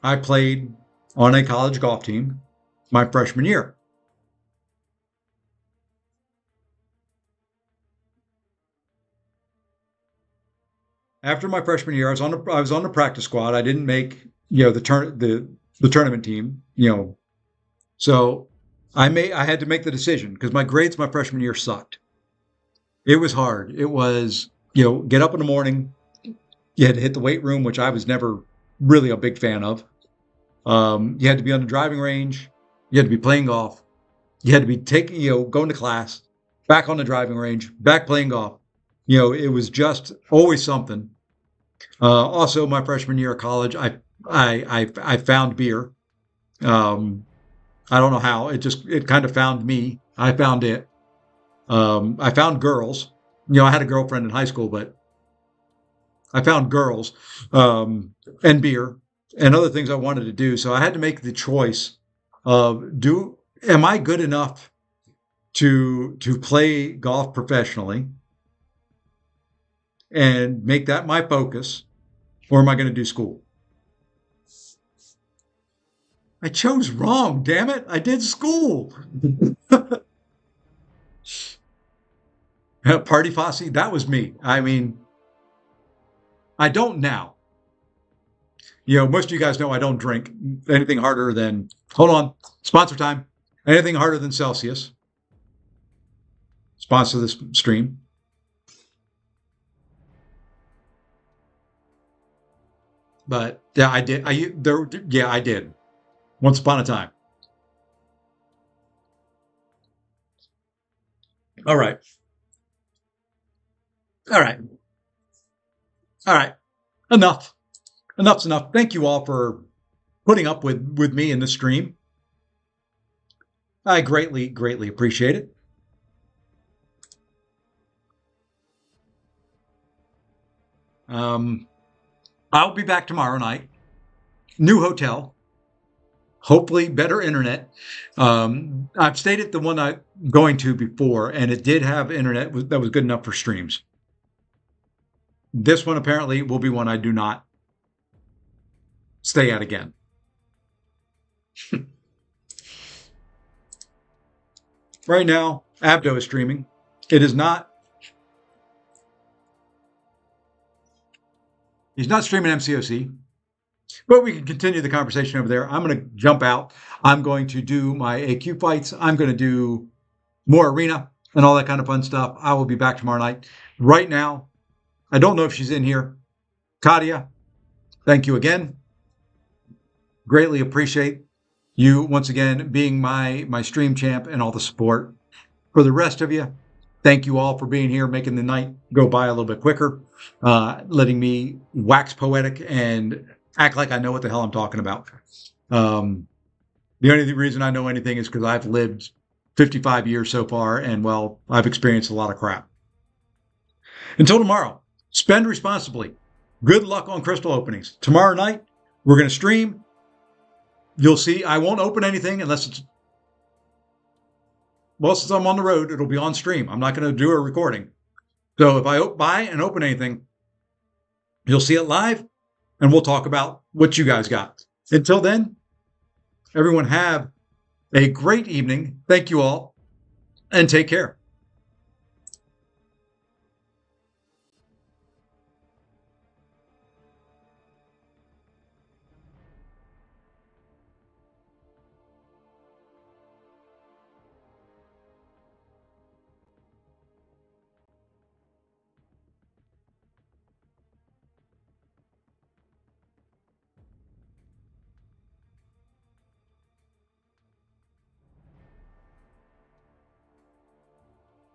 I played on a college golf team my freshman year. After my freshman year, I was on the practice squad. I didn't make the tournament team. So I had to make the decision because my grades my freshman year sucked. It was hard. It was get up in the morning. You had to hit the weight room, which I was never really a big fan of. You had to be on the driving range. You had to be playing golf. You had to be taking going to class, back on the driving range, back playing golf. It was just always something. Also, my freshman year of college, I found beer. Um, I don't know how. It kind of found me. I found it. I found girls. I had a girlfriend in high school, but I found girls and beer and other things I wanted to do. So I had to make the choice of do am I good enough to play golf professionally and make that my focus, or am I going to do school? I chose wrong, damn it. I did school. Party Fosse, that was me. I mean, I don't now. Most of you guys know I don't drink anything harder than, hold on, sponsor time. Anything harder than Celsius. Sponsor this stream. But yeah, I did. I did. Once upon a time. All right. All right. All right. Enough. Enough's enough. Thank you all for putting up with me in the stream. I greatly, greatly appreciate it. Um, I'll be back tomorrow night. New hotel. Hopefully better internet. I've stayed at the one I'm going to before, and it did have internet that was good enough for streams. This one apparently will be one I do not stay at again. Right now, Abdo is streaming. It is not. He's not streaming MCOC. But we can continue the conversation over there. I'm going to jump out. I'm going to do my AQ fights. I'm going to do more arena and all that kind of fun stuff. I will be back tomorrow night. Right now, I don't know if she's in here. Katia, thank you again. Greatly appreciate you once again being my stream champ and all the support. For the rest of you, thank you all for being here, making the night go by a little bit quicker, letting me wax poetic and act like I know what the hell I'm talking about. The only reason I know anything is because I've lived 55 years so far, and well, I've experienced a lot of crap. Until tomorrow, spend responsibly. Good luck on crystal openings. Tomorrow night, we're going to stream. You'll see I won't open anything unless it's, well, since I'm on the road, it'll be on stream. I'm not going to do a recording. So if I buy and open anything, you'll see it live, and we'll talk about what you guys got. Until then, everyone have a great evening. Thank you all, and take care.